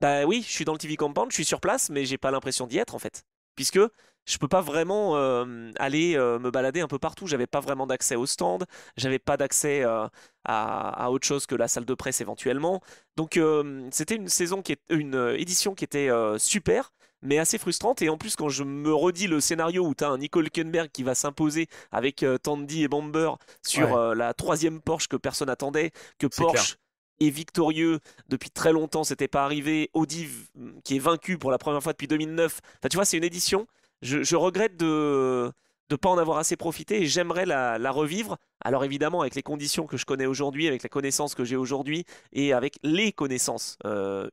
bah oui, je suis dans le TV compound, je suis sur place, mais j'ai pas l'impression d'y être en fait, puisque je peux pas vraiment aller me balader un peu partout. J'avais pas vraiment d'accès au stand, j'avais pas d'accès à autre chose que la salle de presse éventuellement. Donc c'était une édition qui était super, mais assez frustrante. Et en plus, quand je me redis le scénario où tu as un Nico Hülkenberg qui va s'imposer avec Tandy et Bamber sur Ouais, la troisième Porsche que personne attendait, que c'est clair. Porsche est victorieux depuis très longtemps, c'était pas arrivé. Audi qui est vaincu pour la première fois depuis 2009. Enfin, tu vois, c'est une édition. Je regrette de pas en avoir assez profité et j'aimerais la revivre. Alors évidemment, avec les conditions que je connais aujourd'hui, avec la connaissance que j'ai aujourd'hui et avec les connaissances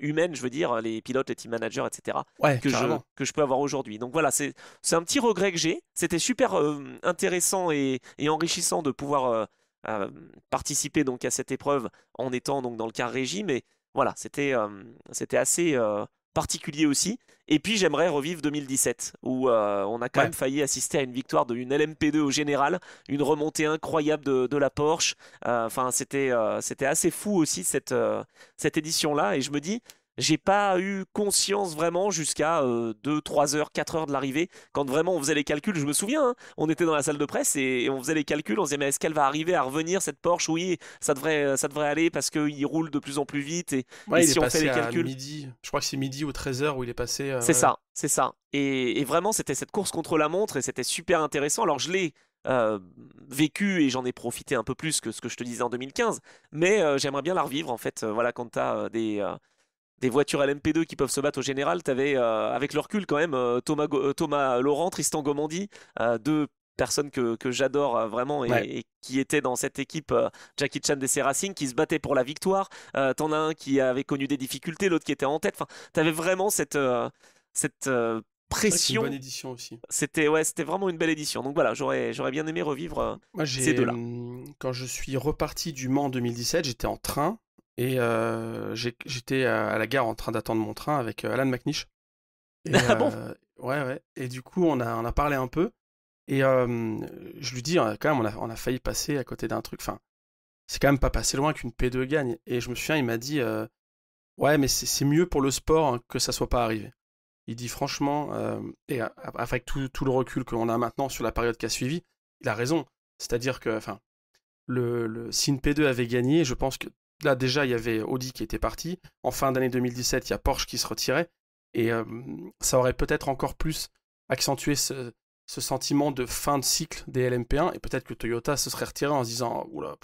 humaines, je veux dire, les pilotes, les team managers, etc., Ouais, carrément. que je peux avoir aujourd'hui. Donc voilà, c'est un petit regret que j'ai. C'était super intéressant et enrichissant de pouvoir euh, participer donc à cette épreuve en étant donc dans le car régie, mais voilà, c'était assez particulier aussi. Et puis j'aimerais revivre 2017, où on a quand Ouais. même failli assister à une victoire d'une LMP2 au général, une remontée incroyable de la Porsche. Enfin, c'était assez fou aussi cette édition-là. Et je me dis, j'ai pas eu conscience vraiment jusqu'à 2, 3 heures, 4 heures de l'arrivée, quand vraiment on faisait les calculs. Je me souviens, hein, on était dans la salle de presse et on faisait les calculs. On se disait, mais est-ce qu'elle va arriver à revenir cette Porsche? Oui, ça devrait aller parce qu'il roule de plus en plus vite. Et Ouais, il est si on fait passé les à calculs. midi. Je crois que c'est midi ou 13h où il est passé. C'est Ouais. ça, c'est ça. Et vraiment, c'était cette course contre la montre et c'était super intéressant. Alors, je l'ai euh, vécu et j'en ai profité un peu plus que ce que je te disais en 2015, mais j'aimerais bien la revivre en fait. Voilà, quand tu as des voitures LMP2 qui peuvent se battre au général, tu avais avec le recul quand même Thomas Laurent, Tristan Gomandi, deux personnes que j'adore vraiment Ouais. et qui étaient dans cette équipe Jackie Chan DC Racing qui se battaient pour la victoire. T'en as un qui avait connu des difficultés, l'autre qui était en tête. Enfin, t'avais vraiment cette C'est vrai que c'est une bonne pression. édition aussi. C'était vraiment une belle édition. Donc voilà, j'aurais bien aimé revivre Moi, ces deux-là. quand je suis reparti du Mans en 2017, j'étais en train et j'étais à la gare en train d'attendre mon train avec Alan McNish. Et Ah bon? ouais, ouais. Et du coup, on a parlé un peu. Et je lui dis, quand même, on a failli passer à côté d'un truc. Enfin, c'est quand même pas passé loin qu'une P2 gagne. Et je me souviens, il m'a dit, ouais, mais c'est mieux pour le sport hein, que ça soit pas arrivé. Il dit franchement, avec tout le recul qu'on a maintenant sur la période qui a suivi, il a raison. C'est-à-dire que, enfin, si une P2 avait gagné, je pense que là déjà il y avait Audi qui était parti. En fin d'année 2017, il y a Porsche qui se retirait. Et ça aurait peut-être encore plus accentué ce sentiment de fin de cycle des LMP1. Et peut-être que Toyota se serait retiré en se disant, oula.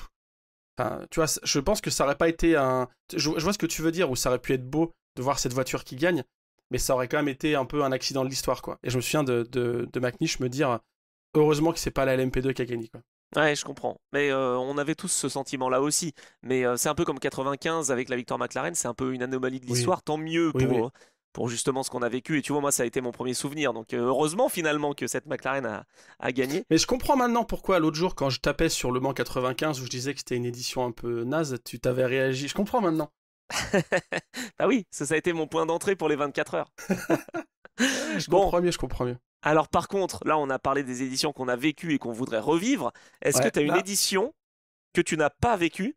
Enfin, tu vois, je pense que ça aurait pas été un. Je vois ce que tu veux dire, où ça aurait pu être beau de voir cette voiture qui gagne, mais ça aurait quand même été un peu un accident de l'histoire, quoi. Et je me souviens de McNish me dire, heureusement que c'est pas la LMP2 qui a gagné, quoi. Ouais, je comprends. Mais on avait tous ce sentiment-là aussi. Mais c'est un peu comme 95 avec la victoire McLaren, c'est un peu une anomalie de Oui, l'histoire. Tant mieux oui, oui. pour justement ce qu'on a vécu. Et tu vois, moi, ça a été mon premier souvenir. Donc heureusement finalement que cette McLaren a gagné. Mais je comprends maintenant pourquoi l'autre jour, quand je tapais sur Le Mans 95, où je disais que c'était une édition un peu naze, tu t'avais réagi. Je comprends maintenant. Ah oui, ça a été mon point d'entrée pour les 24 heures. Je Bon, comprends mieux, je comprends mieux. alors par contre, là, on a parlé des éditions qu'on a vécues et qu'on voudrait revivre. Est-ce que Ouais, tu as une là, édition que tu n'as pas vécue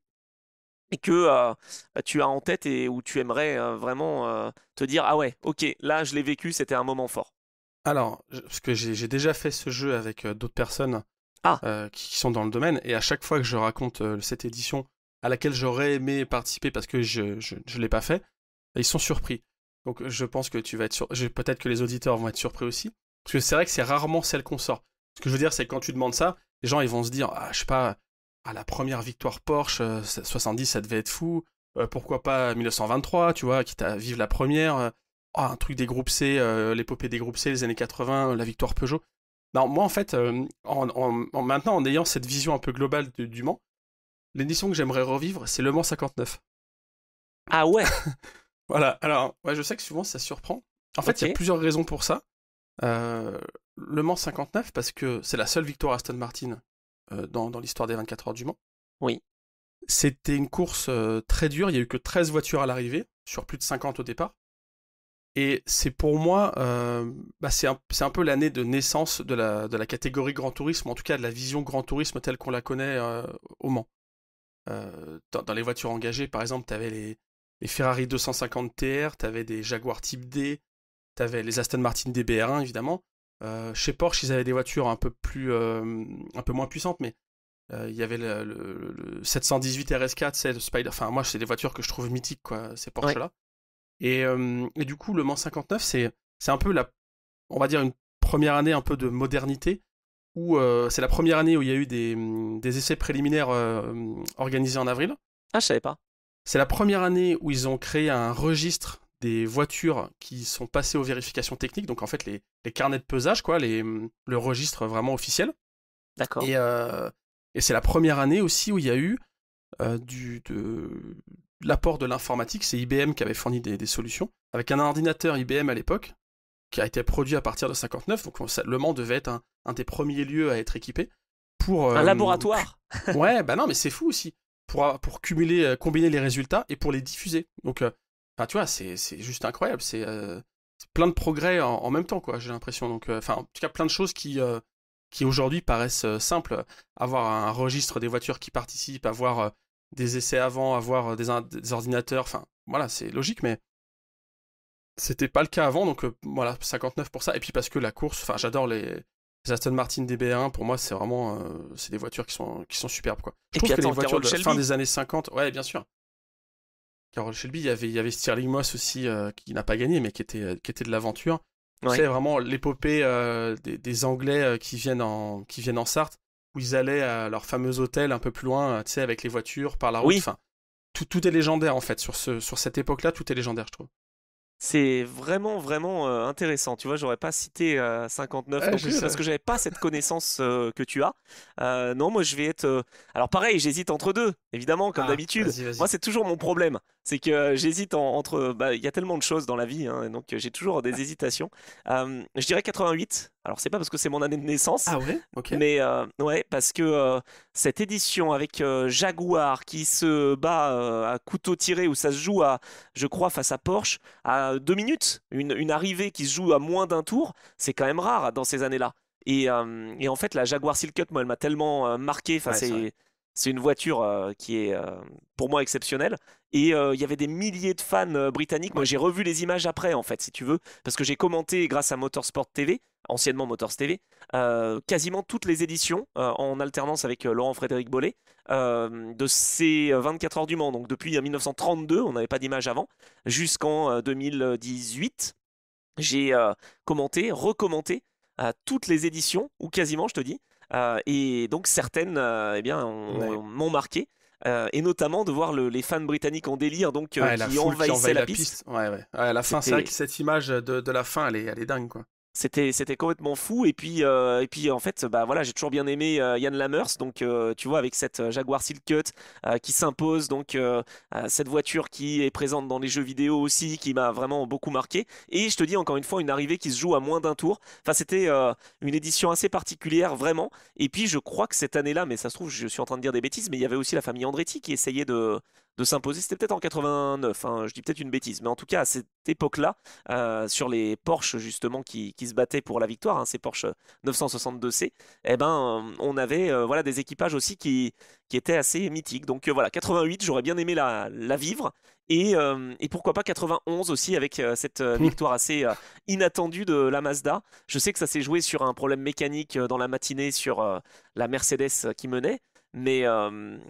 et que bah, tu as en tête et où tu aimerais vraiment te dire, ah ouais, ok, là, je l'ai vécu, c'était un moment fort. alors, parce que j'ai déjà fait ce jeu avec d'autres personnes Ah, qui sont dans le domaine, et à chaque fois que je raconte cette édition à laquelle j'aurais aimé participer parce que je l'ai pas fait, ils sont surpris. Donc je pense que tu vas être peut-être que les auditeurs vont être surpris aussi, parce que c'est vrai que c'est rarement celle qu'on sort. Ce que je veux dire, c'est que quand tu demandes ça, les gens ils vont se dire, ah, je sais pas, à la première victoire Porsche, 70 ça devait être fou, pourquoi pas 1923, tu vois, quitte à vivre la première, un truc des groupes C, l'épopée des groupes C, les années 80, la victoire Peugeot. Non, moi en fait, maintenant en ayant cette vision un peu globale du Mans, l'édition que j'aimerais revivre, c'est Le Mans 59. ah ouais, Voilà, alors, ouais, je sais que souvent ça surprend. En fait, il y a ok, plusieurs raisons pour ça. Le Mans 59, parce que c'est la seule victoire Aston Martin dans l'histoire des 24 heures du Mans. oui. C'était une course très dure, il n'y a eu que 13 voitures à l'arrivée, sur plus de 50 au départ. Et c'est pour moi, c'est un peu l'année de naissance de la catégorie Grand Tourisme, en tout cas de la vision Grand Tourisme telle qu'on la connaît au Mans. Dans les voitures engagées, par exemple, tu avais les Ferrari 250 TR, tu avais des Jaguar Type D, tu avais les Aston Martin DBR1, évidemment. Chez Porsche, ils avaient des voitures un peu moins puissantes, mais il y avait le 718 RS4, c'est le Spider. Enfin, moi, c'est des voitures que je trouve mythiques, quoi, ces Ouais. Porsche-là. Et du coup, le Mans 59, c'est un peu on va dire une première année un peu de modernité, où c'est la première année où il y a eu des essais préliminaires organisés en avril. Ah, je savais pas. C'est la première année où ils ont créé un registre des voitures qui sont passées aux vérifications techniques, donc en fait les carnets de pesage, quoi, le registre vraiment officiel. D'accord. Et c'est la première année aussi où il y a eu l'apport de l'informatique. C'est IBM qui avait fourni des solutions, avec un ordinateur IBM à l'époque, qui a été produit à partir de 59, donc Le Mans devait être un des premiers lieux à être équipé. Un laboratoire. Ouais, bah non, mais c'est fou aussi. Pour combiner les résultats et pour les diffuser. Donc, tu vois, c'est juste incroyable. C'est plein de progrès en même temps, quoi, j'ai l'impression. Donc, en tout cas, plein de choses qui aujourd'hui paraissent simples. Avoir un registre des voitures qui participent, avoir des essais avant, avoir des ordinateurs, enfin, voilà, c'est logique, mais c'était pas le cas avant. Donc, voilà, 59 pour ça. Et puis parce que la course, enfin, j'adore les Aston Martin DB1, pour moi, c'est vraiment c'est des voitures qui sont superbes, quoi. Je trouve que les voitures de la fin des années 50, ouais, bien sûr. Carroll Shelby, il y avait Stirling Moss aussi, qui n'a pas gagné, mais qui était de l'aventure. Ouais. C'est vraiment l'épopée des Anglais qui viennent en Sarthe, où ils allaient à leur fameux hôtel un peu plus loin, tu sais, avec les voitures, par la route. Enfin, tout est légendaire, en fait. Sur cette époque-là, tout est légendaire, je trouve. C'est vraiment, vraiment intéressant. Tu vois, j'aurais pas cité 59 non plus, parce que j'avais pas cette connaissance que tu as. Non, moi je vais être. Alors pareil, j'hésite entre deux, évidemment, comme d'habitude. Vas-y. Moi, c'est toujours mon problème. C'est que j'hésite entre. Il y a tellement de choses dans la vie, hein, donc j'ai toujours des hésitations. Je dirais 88. Alors, c'est pas parce que c'est mon année de naissance. Ah ouais, ok. Mais ouais, parce que cette édition avec Jaguar qui se bat à couteau tiré, où ça se joue je crois, face à Porsche, à 2 minutes, une arrivée qui se joue à moins d'un tour, c'est quand même rare dans ces années-là. Et en fait, la Jaguar Silk moi, elle m'a tellement marqué. Enfin, c'est une voiture qui est pour moi exceptionnelle. Et il y avait des milliers de fans britanniques. Moi, j'ai revu les images après, en fait, si tu veux, parce que j'ai commenté grâce à Motorsport TV, anciennement Motors TV, quasiment toutes les éditions en alternance avec Laurent-Frédéric Bollet de ces 24 heures du Mans. Donc depuis 1932, on n'avait pas d'image avant, jusqu'en 2018. J'ai recommandé toutes les éditions, ou quasiment, je te dis. Et donc certaines m'ont marqué. Et notamment de voir les fans britanniques en délire, donc qui envahissaient la piste. Ouais. À la fin, c'est vrai que cette image de la fin, elle est dingue, quoi. C'était complètement fou. Et puis en fait, bah voilà, j'ai toujours bien aimé Yann Lammers, donc tu vois, avec cette Jaguar Silk Cut qui s'impose, donc cette voiture qui est présente dans les jeux vidéo aussi, qui m'a vraiment beaucoup marqué. Et je te dis encore une fois, une arrivée qui se joue à moins d'un tour. Enfin, c'était une édition assez particulière, vraiment. Et puis je crois que cette année-là, mais ça se trouve, je suis en train de dire des bêtises, mais il y avait aussi la famille Andretti qui essayait de s'imposer. C'était peut-être en 89, hein, je dis peut-être une bêtise, mais en tout cas à cette époque-là, sur les Porsche justement qui se battaient pour la victoire, hein, ces Porsche 962C, eh ben, on avait voilà, des équipages aussi qui étaient assez mythiques. Donc voilà, 88, j'aurais bien aimé la vivre. Et pourquoi pas 91 aussi, avec cette victoire assez inattendue de la Mazda. Je sais que ça s'est joué sur un problème mécanique dans la matinée sur la Mercedes qui menait. Mais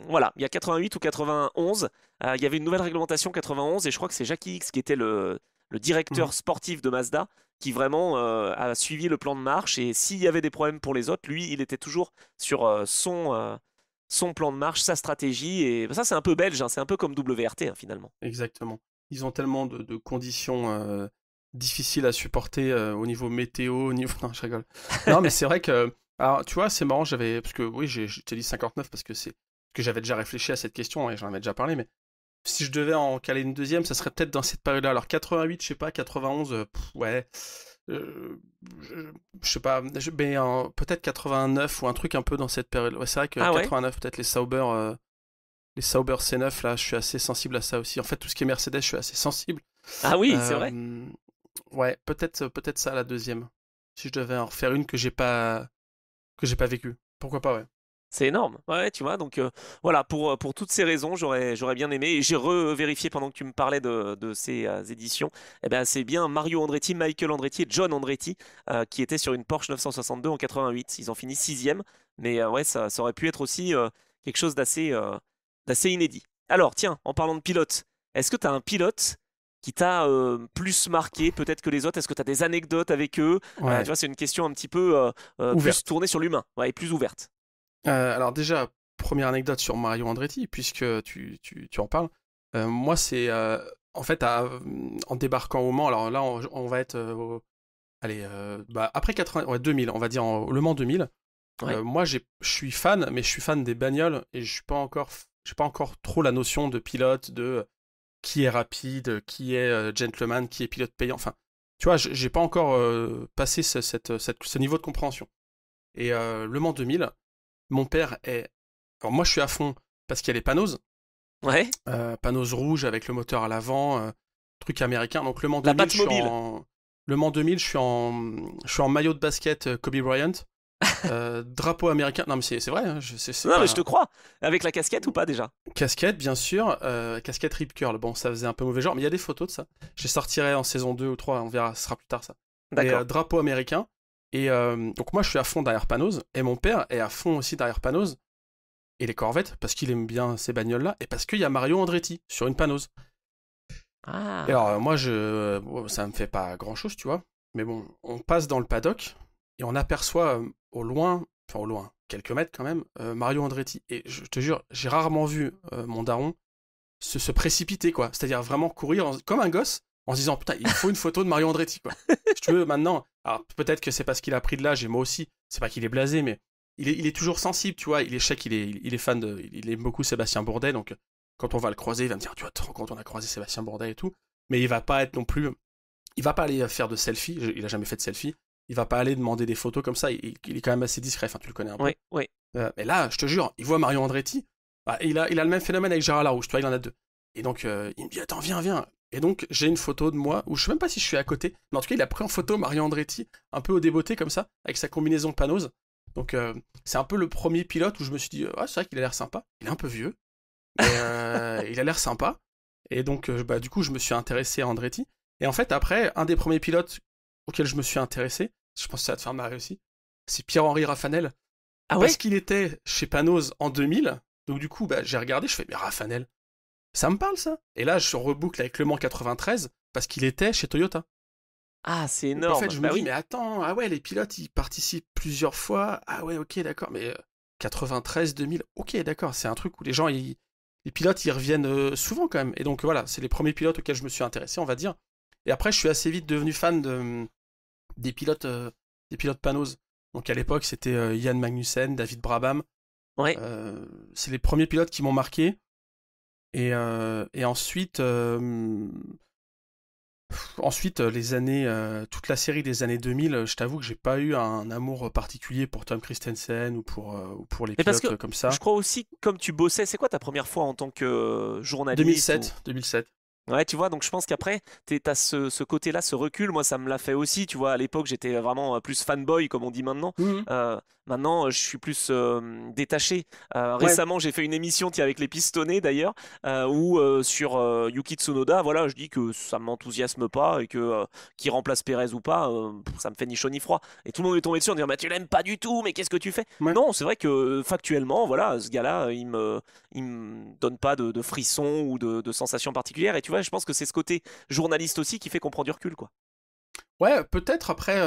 voilà, il y a 88 ou 91, il y avait une nouvelle réglementation 91, et je crois que c'est Jackie X qui était le directeur sportif de Mazda, qui vraiment a suivi le plan de marche. Et s'il y avait des problèmes pour les autres, lui, il était toujours sur son plan de marche, sa stratégie. Et ça, c'est un peu belge, hein, c'est un peu comme WRT, hein, finalement. Exactement. Ils ont tellement de conditions difficiles à supporter au niveau météo, au niveau... Non, je rigole. Non, mais c'est vrai que... Alors, tu vois, c'est marrant, parce que oui, je t'ai dit 59 parce que j'avais déjà réfléchi à cette question et j'en avais déjà parlé, mais si je devais en caler une deuxième, ça serait peut-être dans cette période-là. Alors, 88, je sais pas, 91, ouais, je sais pas, mais peut-être 89 ou un truc un peu dans cette période. Ouais, c'est vrai que 89, peut-être les Sauber C9, là, je suis assez sensible à ça aussi. En fait, tout ce qui est Mercedes, je suis assez sensible. Ah oui, c'est vrai. Ouais, peut-être ça, la deuxième. Si je devais en refaire une que j'ai pas vécu. Pourquoi pas, ouais. C'est énorme, ouais, tu vois. Donc voilà, pour toutes ces raisons, j'aurais bien aimé. Et j'ai revérifié pendant que tu me parlais de ces éditions. Eh ben, c'est bien Mario Andretti, Michael Andretti et John Andretti qui étaient sur une Porsche 962 en 88. Ils ont fini 6e, mais ouais, ça aurait pu être aussi quelque chose d'assez inédit. Alors, tiens, en parlant de pilote, est-ce que tu as un pilote qui t'a plus marqué peut-être que les autres? Est-ce que tu as des anecdotes avec eux? Tu vois, c'est une question un petit peu plus tournée sur l'humain, ouais, et plus ouverte. Alors déjà, première anecdote sur Mario Andretti, puisque tu en parles. Moi, c'est en fait, en débarquant au Mans, alors là, on va être, allez, après 80, ouais, 2000, on va dire Le Mans 2000. Ouais. Moi, je suis fan, mais je suis fan des bagnoles et j'ai pas encore trop la notion de pilote, de qui est rapide, qui est gentleman, qui est pilote payant. Enfin, tu vois, j'ai pas encore passé ce niveau de compréhension. Et Le Mans 2000, mon père est. Alors moi, je suis à fond parce qu'il y a les panneaux. Ouais. Panneaux rouges avec le moteur à l'avant, truc américain. Donc Le Mans La 2000, je suis Batmobile. Le Mans 2000, je suis en maillot de basket Kobe Bryant, drapeau américain. Non mais c'est vrai, hein, c'est Non, mais pas je te crois. Avec la casquette ou pas déjà? casquette bien sûr, casquette Rip Curl. Bon, ça faisait un peu mauvais genre, mais il y a des photos de ça. Je les sortirai en saison 2 ou 3, on verra, ce sera plus tard ça. Mais D'accord. drapeau américain. Et donc moi je suis à fond derrière Panos, et mon père est à fond aussi derrière Panos, et les Corvettes, parce qu'il aime bien ces bagnoles-là, et parce qu'il y a Mario Andretti sur une Panos. Et alors, Ah. moi, bon, ça me fait pas grand-chose, tu vois. Mais bon, on passe dans le paddock et on aperçoit au loin, quelques mètres quand même, Mario Andretti. Et je te jure, j'ai rarement vu mon daron se précipiter, quoi. C'est-à-dire vraiment courir comme un gosse en se disant, putain, il faut une photo de Mario Andretti, quoi. Si tu veux, maintenant, alors peut-être que c'est parce qu'il a pris de l'âge et moi aussi, c'est pas qu'il est blasé, mais il est toujours sensible, tu vois. Je sais qu'il il est fan il aime beaucoup Sébastien Bourdet, donc quand on va le croiser, il va me dire, tu vois, te rends compte, on a croisé Sébastien Bourdet et tout. Mais il va pas être non plus, il va pas aller faire de selfie, il a jamais fait de selfie. Il va pas aller demander des photos comme ça, il est quand même assez discret, enfin tu le connais un peu. Ouais, ouais. Mais là, je te jure, il voit Mario Andretti, bah, il a le même phénomène avec Gérard Larouche, tu vois, il en a deux. Et donc, il me dit, attends, viens. Et donc, j'ai une photo de moi, où je sais même pas si je suis à côté, mais en tout cas, il a pris en photo Mario Andretti, un peu au débeauté comme ça, avec sa combinaison Panos. Donc, c'est un peu le premier pilote où je me suis dit, c'est vrai qu'il a l'air sympa, il est un peu vieux, mais il a l'air sympa. Et donc, bah, du coup, je me suis intéressé à Andretti. Et en fait, après, un des premiers pilotes auxquels je me suis intéressé, je pense que ça va te faire marrer aussi, c'est Pierre-Henri Raffanel. Ah ouais? Parce qu'il était chez Panos en 2000. Donc, du coup, bah, j'ai regardé, je fais, mais Raffanel, ça me parle ça. Et là, je reboucle avec Le Mans 93 parce qu'il était chez Toyota. Ah, c'est Donc, en fait, énorme. je me Bah dis, oui. mais attends, ah ouais, les pilotes, ils participent plusieurs fois. Ah ouais, ok, d'accord. Mais 93, 2000, ok, d'accord. C'est un truc où les pilotes, ils reviennent souvent quand même. Et donc, voilà, c'est les premiers pilotes auxquels je me suis intéressé, on va dire. Et après, je suis assez vite devenu fan des pilotes Panos. Donc, à l'époque, c'était Ian Magnussen, David Brabham. Ouais. C'est les premiers pilotes qui m'ont marqué. Et ensuite, les années, toute la série des années 2000, je t'avoue que j'ai pas eu un amour particulier pour Tom Christensen ou pour les Mais parce que pilotes comme ça. je crois aussi, comme tu bossais, c'est quoi ta première fois en tant que journaliste ou... 2007. Ouais, tu vois, donc je pense qu'après, t'as ce côté-là, ce recul, moi ça me l'a fait aussi, tu vois, à l'époque j'étais vraiment plus fanboy, comme on dit maintenant. Mhm. Maintenant, je suis plus détaché. Ouais. Récemment, j'ai fait une émission, tiens, avec les pistonnés d'ailleurs, où sur Yuki Tsunoda, voilà, je dis que ça m'enthousiasme pas et que qu'il remplace Perez ou pas, ça me fait ni chaud ni froid. Et tout le monde est tombé dessus en disant, bah tu l'aimes pas du tout, mais qu'est-ce que tu fais? Ouais. Non, c'est vrai que factuellement, voilà, ce gars-là, il me donne pas de frissons ou de sensations particulières. Et tu vois, je pense que c'est ce côté journaliste aussi qui fait qu'on prend du recul, quoi. Ouais, peut-être après.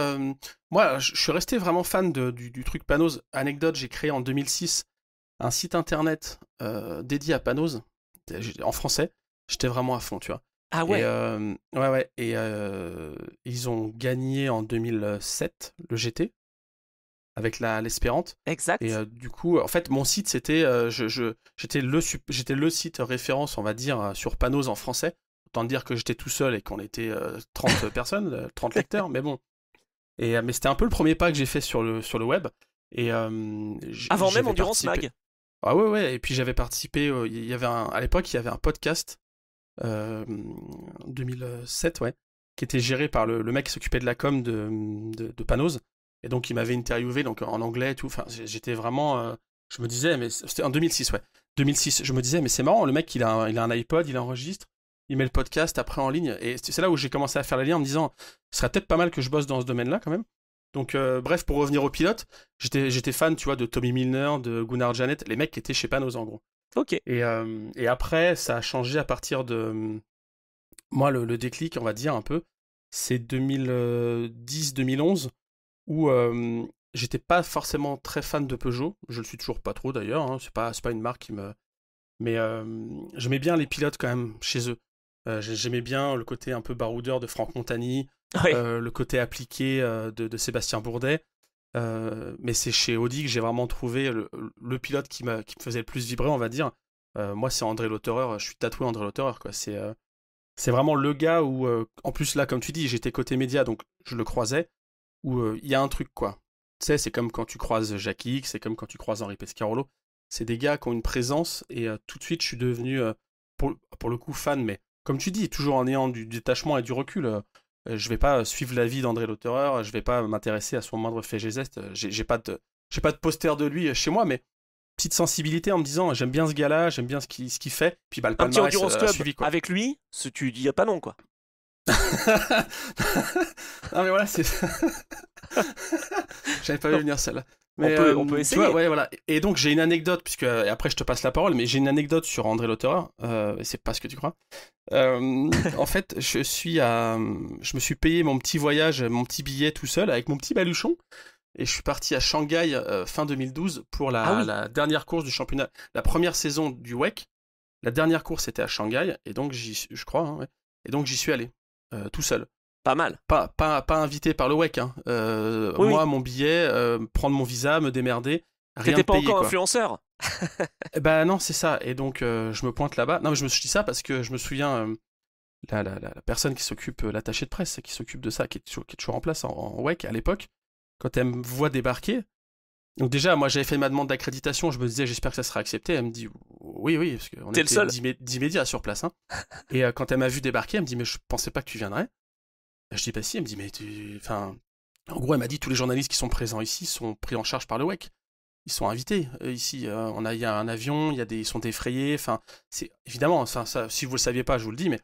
Moi, je suis resté vraiment fan du truc Panos. Anecdote, j'ai créé en 2006 un site internet dédié à Panos en français. J'étais vraiment à fond, tu vois. Ah Et ouais, ouais. Et ils ont gagné en 2007 le GT avec l'Espérante. Et exact. du coup, en fait, mon site, c'était, j'étais le site référence, on va dire, sur Panos en français. Autant dire que j'étais tout seul et qu'on était 30 personnes, 30 lecteurs, mais bon. Et mais c'était un peu le premier pas que j'ai fait sur le web. Et Avant même j'avais Endurance participé. Mag. Ah ouais. Et puis j'avais participé. Il y avait à l'époque, il y avait un podcast 2007, ouais, qui était géré par le mec qui s'occupait de la com de Panos. Et donc il m'avait interviewé donc en anglais et tout. Enfin, j'étais vraiment. Je me disais, mais c'était en 2006, ouais. 2006. Je me disais, mais c'est marrant, le mec, il a un iPod, il enregistre, il met le podcast après en ligne. Et c'est là où j'ai commencé à faire le lien en me disant, ce serait peut-être pas mal que je bosse dans ce domaine-là quand même. Donc, bref, pour revenir au pilote, j'étais fan, tu vois, de Tommy Milner, de Gunnar Janet, les mecs qui étaient chez Panos en gros. Ok. Et après, ça a changé à partir de. Moi, le déclic, on va dire un peu, c'est 2010-2011, où j'étais pas forcément très fan de Peugeot. Je le suis toujours pas trop d'ailleurs, hein, c'est pas une marque qui me. Mais j'aimais bien les pilotes quand même chez eux. J'aimais bien le côté un peu baroudeur de Franck Montagny, Ouais. le côté appliqué de Sébastien Bourdet. Mais c'est chez Audi que j'ai vraiment trouvé le pilote qui me faisait le plus vibrer, on va dire. Moi, c'est André Lauterer. Je suis tatoué André Lauterer, quoi. C'est vraiment le gars où, en plus là, comme tu dis, j'étais côté média, donc je le croisais, où il y a un truc, quoi. Tu sais, c'est comme quand tu croises Jacques X, c'est comme quand tu croises Henri Pescarolo. C'est des gars qui ont une présence, et tout de suite, je suis devenu, pour le coup, fan, mais comme tu dis, toujours en ayant du détachement et du recul. Je vais pas suivre la vie d'André Lauterer, je vais pas m'intéresser à son moindre fait et geste. J'ai pas de poster de lui chez moi, mais petite sensibilité en me disant j'aime bien ce gars-là, j'aime bien ce qu'il fait. Puis bah, le Un petit palmarès Endurance a Club suivi, quoi. avec lui, tu dis pas non, quoi. Non mais voilà, c'est. J'avais pas vu venir celle-là. Mais On peut tu vois, essayer. ouais, voilà. Et donc j'ai une anecdote, puisque et après je te passe la parole, mais j'ai une anecdote sur André Lauterer, et c'est pas ce que tu crois. En fait, je me suis payé mon petit voyage, mon petit billet tout seul avec mon petit baluchon, et je suis parti à Shanghai fin 2012 pour Ah oui, la dernière course du championnat, la première saison du WEC. La dernière course était à Shanghai, et donc je crois, hein, ouais. Et donc j'y suis allé tout seul. pas mal. Pas invité par le WEC, hein. Oui, oui. Moi, mon billet, prendre mon visa, me démerder, rien T'étais de pas payé, encore quoi. influenceur. Bah non, c'est ça. Et donc, je me pointe là-bas. Non, mais je me suis dit ça parce que je me souviens, la personne qui s'occupe, l'attaché de presse, qui s'occupe de ça, qui est toujours en place en WEC à l'époque, quand elle me voit débarquer. Donc déjà, moi, j'avais fait ma demande d'accréditation. Je me disais, j'espère que ça sera accepté. Elle me dit, oui, oui, parce qu'on T'es le était seul. 10 médias sur place, hein. Et quand elle m'a vu débarquer, elle me dit, mais je pensais pas que tu viendrais. Je dis, bah si. Elle me dit, mais enfin, en gros, elle m'a dit, tous les journalistes qui sont présents ici sont pris en charge par le WEC. Ils sont invités ici. Il y a un avion, ils sont défrayés. Enfin, c'est évidemment, ça, si vous le saviez pas, je vous le dis, mais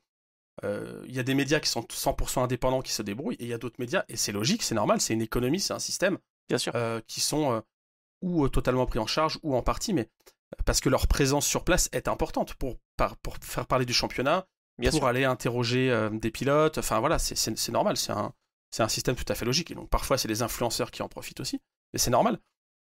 il y a des médias qui sont 100% indépendants, qui se débrouillent, et il y a d'autres médias, et c'est logique, c'est normal, c'est une économie, c'est un système, Bien sûr. qui sont ou totalement pris en charge, ou en partie, mais parce que leur présence sur place est importante pour faire parler du championnat, Bien pour sûr. aller interroger des pilotes. Enfin voilà, c'est normal, c'est un système tout à fait logique. Et donc parfois, c'est les influenceurs qui en profitent aussi, mais c'est normal.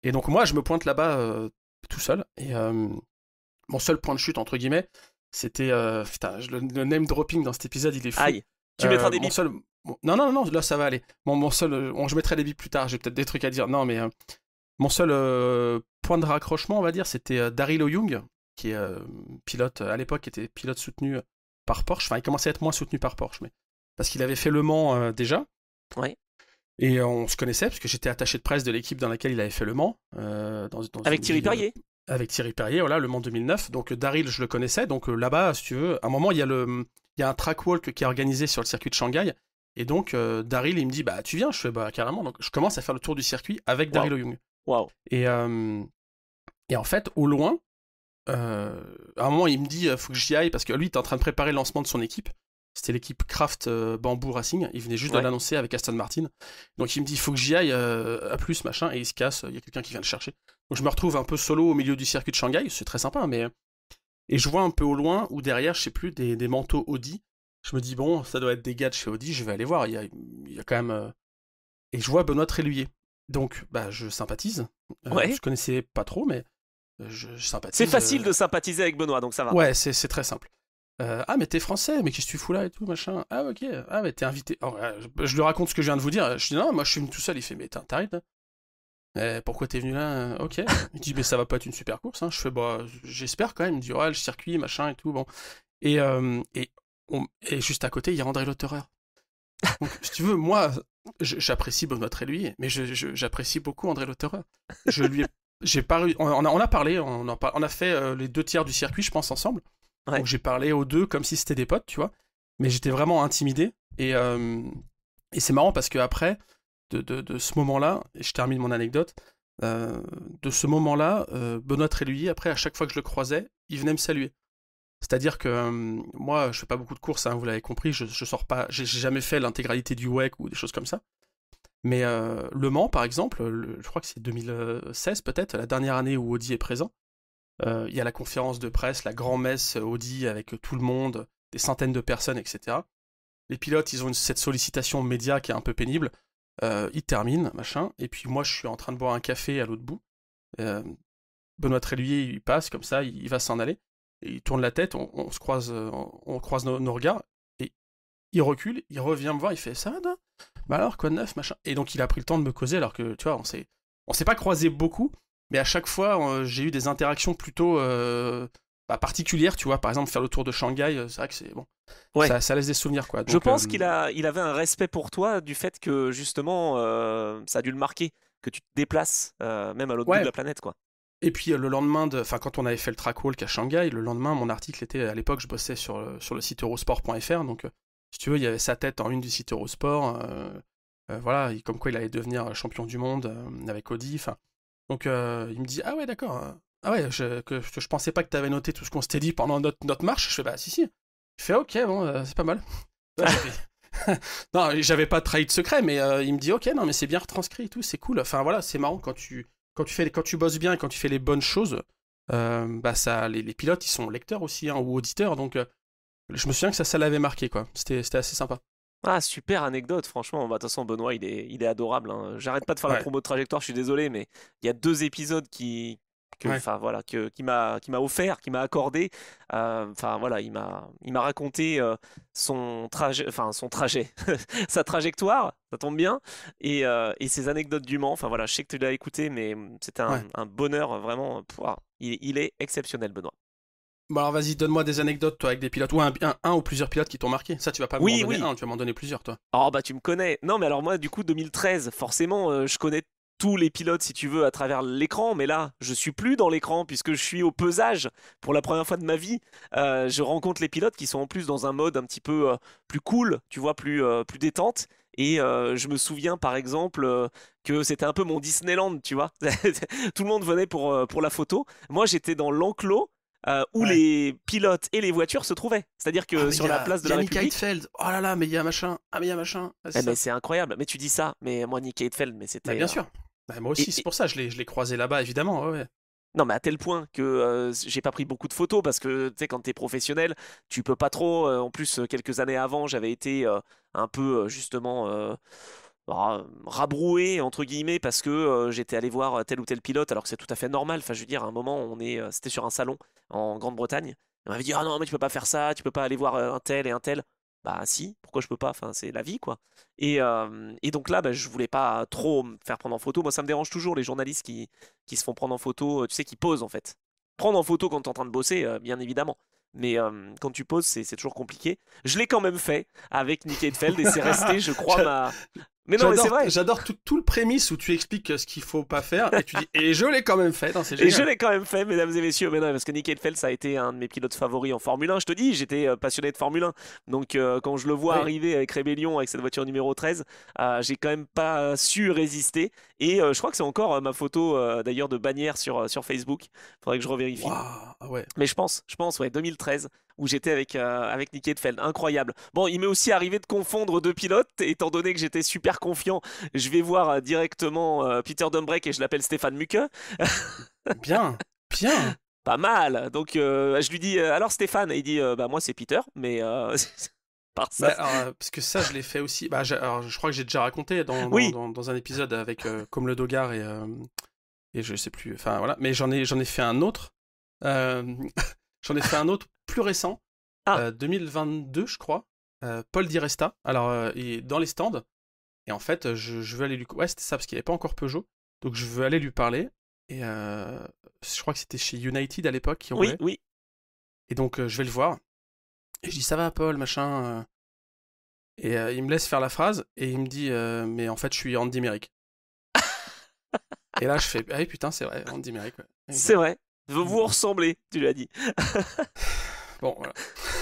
Et donc moi, je me pointe là-bas tout seul. Et mon seul point de chute, entre guillemets, c'était... putain, le name dropping dans cet épisode, il est fou. Aïe. Tu mettras des Mon bips. seul... Non, non, non, là, ça va aller. Mon seul... je mettrai les bips plus tard, j'ai peut-être des trucs à dire. Non, mais mon seul point de raccrochement, on va dire, c'était Daryl O'Young, qui est pilote, à l'époque, était pilote soutenu par Porsche. Enfin, il commençait à être moins soutenu par Porsche, mais parce qu'il avait fait Le Mans déjà. Ouais. Et on se connaissait, parce que j'étais attaché de presse de l'équipe dans laquelle il avait fait Le Mans. Dans Avec une Thierry ville, Perrier. avec Thierry Perrier, voilà, Le Mans 2009. Donc Daryl, je le connaissais. Donc là-bas, si tu veux, à un moment, il y a un track walk qui est organisé sur le circuit de Shanghai. Et donc Daryl, il me dit, bah tu viens. Je fais, bah carrément. Donc je commence à faire le tour du circuit avec Waouh. Daryl O'Young. Waouh. Et en fait, au loin, à un moment, il me dit, faut que j'y aille, parce que lui, il était en train de préparer le lancement de son équipe. C'était l'équipe Craft Bamboo Racing. Il venait juste de Ouais. l'annoncer avec Aston Martin. Donc il me dit, il faut que j'y aille, à plus, machin. Et il se casse, il y a quelqu'un qui vient le chercher. Donc je me retrouve un peu solo au milieu du circuit de Shanghai. C'est très sympa, mais... Et je vois un peu au loin, ou derrière, je sais plus, des manteaux Audi. Je me dis, bon, ça doit être des gars de chez Audi, je vais aller voir. Il y a quand même... Et je vois Benoît Tréluyer. Donc, bah, je sympathise. Ouais. Je connaissais pas trop, mais je C'est sympathise. facile de sympathiser avec Benoît, donc ça va. Ouais, c'est très simple. Ah, mais t'es français, mais qu'est-ce que tu fous là et tout, machin. Ah, ok. Ah, mais t'es invité. Oh, je lui raconte ce que je viens de vous dire. Je dis, non, moi je suis venu tout seul. Il fait, mais t'arrêtes là. Pourquoi t'es venu là? Ok. Il dit, mais ça va pas être une super course, hein. Je fais, bah, j'espère quand même. Il me dit, ouais, le circuit, machin et tout. Bon. Et, et juste à côté, il y a André Lauterer. Donc, si tu veux, moi, j'apprécie Benoît Tréluyer, mais j'apprécie beaucoup André Lauterer. Je lui ai, j'ai pas, on a parlé, on a fait les 2 tiers du circuit, je pense, ensemble. Ouais. Donc j'ai parlé aux deux comme si c'était des potes, tu vois. Mais j'étais vraiment intimidé. Et c'est marrant parce que après, de ce moment-là, et je termine mon anecdote, de ce moment-là, Benoît Tréluyer, après, à chaque fois que je le croisais, il venait me saluer. C'est-à-dire que moi, je fais pas beaucoup de courses, hein, vous l'avez compris, je sors pas, j'ai jamais fait l'intégralité du WEC ou des choses comme ça. Mais Le Mans, par exemple, je crois que c'est 2016 peut-être, la dernière année où Audi est présent. Il y a la conférence de presse, la grand-messe Audi avec tout le monde, des centaines de personnes, etc. Les pilotes, ils ont cette sollicitation média qui est un peu pénible. Ils terminent, machin, et puis moi, je suis en train de boire un café à l'autre bout. Benoît Tréluyer, il passe comme ça, il va s'en aller. il tourne la tête, on se croise, on croise nos regards, et il recule, il revient me voir, il fait ça va, toi bah alors quoi de neuf machin. Et donc il a pris le temps de me causer alors que tu vois on s'est pas croisé beaucoup, mais à chaque fois j'ai eu des interactions plutôt particulières, tu vois. Par exemple faire le tour de Shanghai, c'est vrai que c'est bon, Ouais. ça laisse des souvenirs quoi. Je Donc pense il avait un respect pour toi du fait que justement ça a dû le marquer, que tu te déplaces même à l'autre bout de ouais. la planète, quoi. Et puis le lendemain quand on avait fait le track walk à Shanghai, le lendemain mon article était, à l'époque je bossais sur le site eurosport.fr, donc si tu veux il y avait sa tête en une du site Eurosport, voilà, comme quoi il allait devenir champion du monde avec Audi, enfin. Donc il me dit ah ouais d'accord, ah ouais je pensais pas que t'avais noté tout ce qu'on s'était dit pendant notre marche. Je fais bah si. Je fais ok bon c'est pas mal. Ouais, non j'avais pas trahi de secret, mais il me dit ok non mais c'est bien retranscrit et tout, c'est cool. Enfin voilà, c'est marrant quand tu bosses bien et quand tu fais les bonnes choses, bah ça les pilotes ils sont lecteurs aussi hein, ou auditeurs, donc je me souviens que ça l'avait marqué quoi. C'était assez sympa. Ah, super anecdote, franchement. Bah, de toute façon, Benoît, il est adorable, hein. J'arrête pas de faire la Ouais. promo de Trajectoire, je suis désolé, mais il y a 2 épisodes Ouais. enfin voilà, qui m'a offert, qui m'a accordé. Enfin voilà, il m'a raconté son trajet, sa trajectoire, ça tombe bien, et ses anecdotes du Mans. Enfin voilà, je sais que tu l'as écouté, mais c'était Ouais. un bonheur vraiment. Il est exceptionnel, Benoît. Bon alors vas-y, donne-moi des anecdotes toi avec des pilotes, ou un ou plusieurs pilotes qui t'ont marqué. Ça tu vas pas m'en Oui, donner oui. un, tu vas m'en donner plusieurs toi. Oh bah tu me connais. Non mais alors moi du coup 2013, forcément je connais tous les pilotes si tu veux à travers l'écran, mais là je suis plus dans l'écran puisque je suis au pesage pour la première fois de ma vie. Je rencontre les pilotes qui sont en plus dans un mode un petit peu plus cool, tu vois, plus détente. Et je me souviens par exemple que c'était un peu mon Disneyland, tu vois. Tout le monde venait pour la photo. Moi j'étais dans l'enclos où Ouais. les pilotes et les voitures se trouvaient. C'est-à-dire Ah que mais sur la place de la Nick République. Heidfeld, oh là là mais il y a machin, ah mais il y a machin, ah, Eh c'est mais ça. c'est incroyable. Mais tu dis ça, mais moi Nick Heidfeld, mais Bah c'était bien sûr. Bah, moi et, aussi, c'est et- pour ça je l'ai croisé là-bas évidemment, ouais. non mais à tel point que j'ai pas pris beaucoup de photos parce que tu sais quand t'es professionnel, tu peux pas trop. En plus quelques années avant, j'avais été un peu justement rabroué entre guillemets parce que j'étais allé voir tel ou tel pilote alors que c'est tout à fait normal. Enfin je veux dire, à un moment c'était sur un salon en Grande-Bretagne. On m'avait dit ah non mais tu peux pas faire ça, tu peux pas aller voir un tel et un tel. Bah si, pourquoi je peux pas? Enfin c'est la vie quoi. Et donc là bah, je voulais pas trop me faire prendre en photo. Moi ça me dérange toujours les journalistes qui se font prendre en photo, tu sais qui posent en fait. Prendre en photo quand t'es en train de bosser, bien évidemment. Mais quand tu poses, c'est toujours compliqué. Je l'ai quand même fait avec Nick Heidfeld et c'est resté, je crois, J'a- ma. Mais non, mais c'est vrai. J'adore tout le prémisse où tu expliques ce qu'il faut pas faire et tu dis et je l'ai quand même fait, non, c'est Et je génial. l'ai quand même fait, mesdames et messieurs. Mais non, parce que Nick Heidfeld, ça a été un de mes pilotes favoris en Formule 1. Je te dis, j'étais passionné de Formule 1. Donc, quand je le vois Oui. arriver avec Rébellion, avec cette voiture numéro 13, j'ai quand même pas su résister. Et je crois que c'est encore ma photo, d'ailleurs, de bannière sur Facebook. Faudrait que je revérifie. Waouh, ah ouais. Mais ouais, 2013, où j'étais avec Nick Heidfeld. Incroyable. Bon, il m'est aussi arrivé de confondre 2 pilotes, étant donné que j'étais super confiant. Je vais voir directement Peter Dumbrek et je l'appelle Stéphane Mucke. Bien, bien. Pas mal. Donc, je lui dis alors Stéphane, et il dit bah moi c'est Peter, mais par Bah, ça. alors, parce que ça, je l'ai fait aussi. Bah, alors, je crois que j'ai déjà raconté Oui, dans un épisode avec Comme le Dogar et je sais plus. Enfin voilà. Mais j'en ai fait un autre. Euh, j'en ai fait un autre plus récent, ah, 2022, je crois. Paul Di Resta. Alors, il est dans les stands. Et en fait, je veux aller lui. Ouais, c'était ça, parce qu'il n'y avait pas encore Peugeot. Donc, je veux aller lui parler. Et je crois que c'était chez United à l'époque qui oui, roulait. oui. Et donc, je vais le voir. Et je dis, ça va, Paul, machin. Et il me laisse faire la phrase. Et il me dit, mais en fait, je suis Andy Merrick. Et là, je fais, ah oui, putain, c'est vrai, Andy Merrick. Ouais. C'est vrai. Vous vous ressemblez, tu lui as dit. Bon, voilà.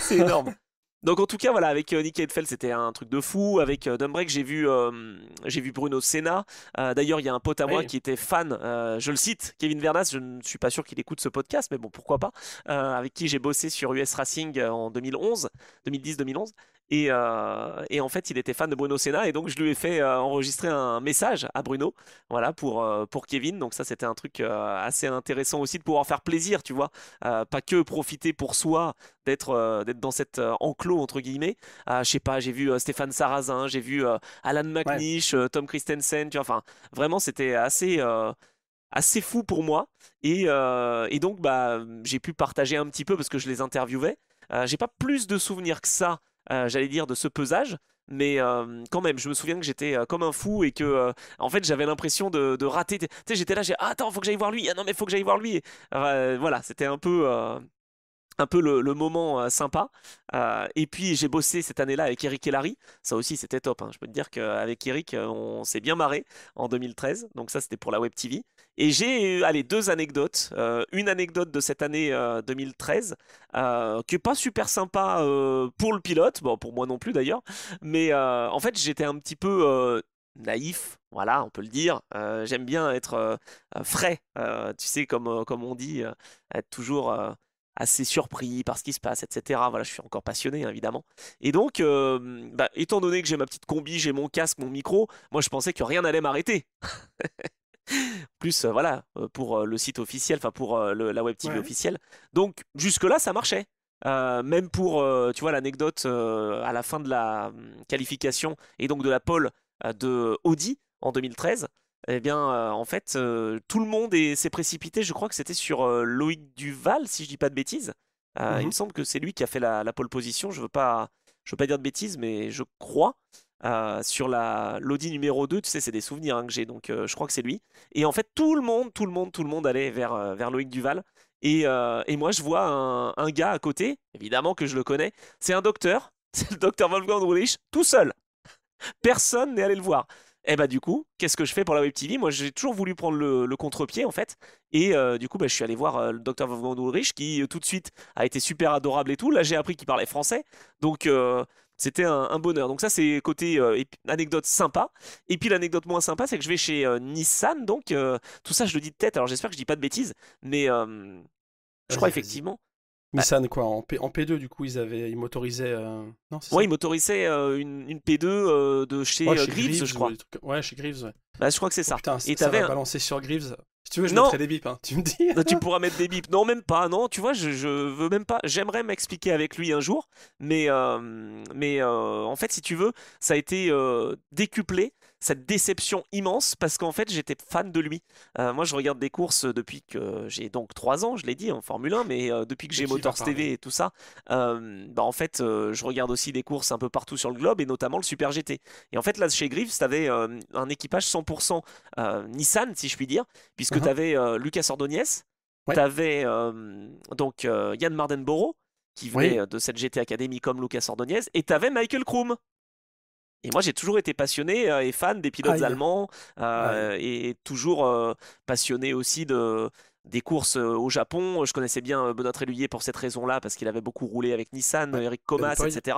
C'est énorme. Donc en tout cas voilà avec Nick Heidfeld c'était un truc de fou. Avec Dumbrek j'ai vu Bruno Senna. D'ailleurs il y a un pote à moi Oui. qui était fan, je le cite, Kevin Vernas, je ne suis pas sûr qu'il écoute ce podcast mais bon pourquoi pas, avec qui j'ai bossé sur US Racing en 2010-2011 et en fait il était fan de Bruno Senna et donc je lui ai fait enregistrer un message à Bruno voilà pour Kevin. Donc ça c'était un truc assez intéressant aussi de pouvoir faire plaisir tu vois. Pas que profiter pour soi d'être dans cet enclos entre guillemets. Je sais pas, j'ai vu Stéphane Sarrazin, j'ai vu Alan Ouais. McNish, Tom Christensen, tu vois, enfin vraiment c'était assez assez fou pour moi. Et donc, bah, j'ai pu partager un petit peu parce que je les interviewais. J'ai pas plus de souvenirs que ça, j'allais dire, de ce pesage. Mais quand même, je me souviens que j'étais comme un fou et que en fait j'avais l'impression de rater. Tu sais, j'étais là, attends, faut que j'aille voir lui. Ah non, mais faut que j'aille voir lui. Voilà, c'était un peu le moment sympa. Et puis j'ai bossé cette année-là avec Eric et Larry. Ça aussi c'était top, hein. Je peux te dire qu'avec Eric, on s'est bien marré en 2013. Donc ça c'était pour la Web TV. Et j'ai, allez, deux anecdotes. Une anecdote de cette année 2013, qui est pas super sympa pour le pilote, bon pour moi non plus d'ailleurs. Mais en fait j'étais un petit peu naïf, voilà, on peut le dire. J'aime bien être frais, tu sais, comme on dit, être toujours assez surpris par ce qui se passe, etc. Voilà, je suis encore passionné, hein, évidemment. Et donc, bah, étant donné que j'ai ma petite combi, j'ai mon casque, mon micro, moi je pensais que rien n'allait m'arrêter. Plus, voilà, pour le site officiel, enfin pour la Web TV Ouais. officielle. Donc, jusque-là, ça marchait. Même pour, tu vois, l'anecdote à la fin de la qualification et donc de la pole de Audi en 2013, eh bien, en fait, tout le monde s'est précipité. Je crois que c'était sur Loïc Duval, si je dis pas de bêtises. Il me Mhm. semble que c'est lui qui a fait la pole position. Je veux pas dire de bêtises, mais je crois. Sur l'Audi numéro 2, tu sais, c'est des souvenirs hein, que j'ai, donc je crois que c'est lui. Et en fait, tout le monde allait vers Loïc Duval. Et moi, je vois un gars à côté, évidemment que je le connais. C'est un docteur, c'est le docteur Wolfgang Ulrich, tout seul. Personne n'est allé le voir. Et bah du coup, qu'est-ce que je fais pour la Web TV? Moi, j'ai toujours voulu prendre le contre-pied en fait. Et du coup, bah, je suis allé voir le docteur Wolfgang Ulrich qui tout de suite a été super adorable et tout. Là, j'ai appris qu'il parlait français. Donc c'était un bonheur. Donc ça, c'est côté anecdote sympa. Et puis l'anecdote moins sympa, c'est que je vais chez Nissan. Donc tout ça, je le dis de tête. Alors j'espère que je dis pas de bêtises. Mais je crois Vas-y, vas-y. effectivement. Bah, Nissan, quoi, en P2, du coup, ils motorisaient. Non, c'est ouais, il ça? motorisait une P2 de Ouais, chez chez Greaves, je Greaves ou crois. des trucs. Ouais, chez Greaves, ouais. Bah, je crois que c'est Oh ça. putain, Et ça t'avais va un... balancer sur Greaves. Si tu veux, je Non, mettrai des bips, hein. Tu me dis? tu pourras mettre des bips. Non, même pas. Non, tu vois, je veux même pas. J'aimerais m'expliquer avec lui un jour, mais en fait, si tu veux, ça a été décuplé. Cette déception immense parce qu'en fait j'étais fan de lui. Moi je regarde des courses depuis que j'ai donc 3 ans, je l'ai dit en Formule 1, mais depuis que De j'ai qui il va Motors parler? TV et tout ça, bah en fait je regarde aussi des courses un peu partout sur le globe et notamment le Super GT. Et en fait là chez Greaves, tu avais un équipage 100% Nissan si je puis dire, puisque tu Uhum. avais Lucas Ordóñez, tu Ouais. avais donc Yann Mardenborough qui venait Oui. de cette GT Academy comme Lucas Ordóñez, et tu avais Michael Krum. Et moi, j'ai toujours été passionné et fan des pilotes Aïe. allemands Aïe. et toujours passionné aussi des courses au Japon. Je connaissais bien Benoît Tréluyer pour cette raison-là, parce qu'il avait beaucoup roulé avec Nissan, Ouais. Eric Ben Comas, Poy. etc.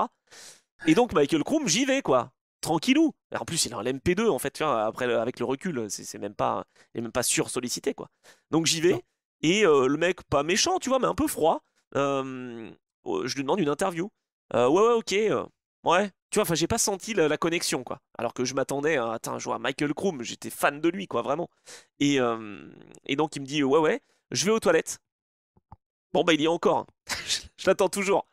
Et donc, Michael Krum, j'y vais, quoi. Tranquillou. Et en plus, il a un LMP2, en fait, tu vois, après, avec le recul, il est même pas sur-sollicité, quoi. Donc, j'y Non. vais. Et le mec, pas méchant, tu vois, mais un peu froid. euh, je lui demande une interview. Ouais, ouais, ok. Ouais. Tu vois, enfin, j'ai pas senti la connexion, quoi. Alors que je m'attendais à, attends, je vois Michael Krum, j'étais fan de lui, quoi, vraiment. Et, euh, et donc, il me dit, ouais, ouais, je vais aux toilettes. Bon, bah, il y est encore, hein. Je l'attends toujours.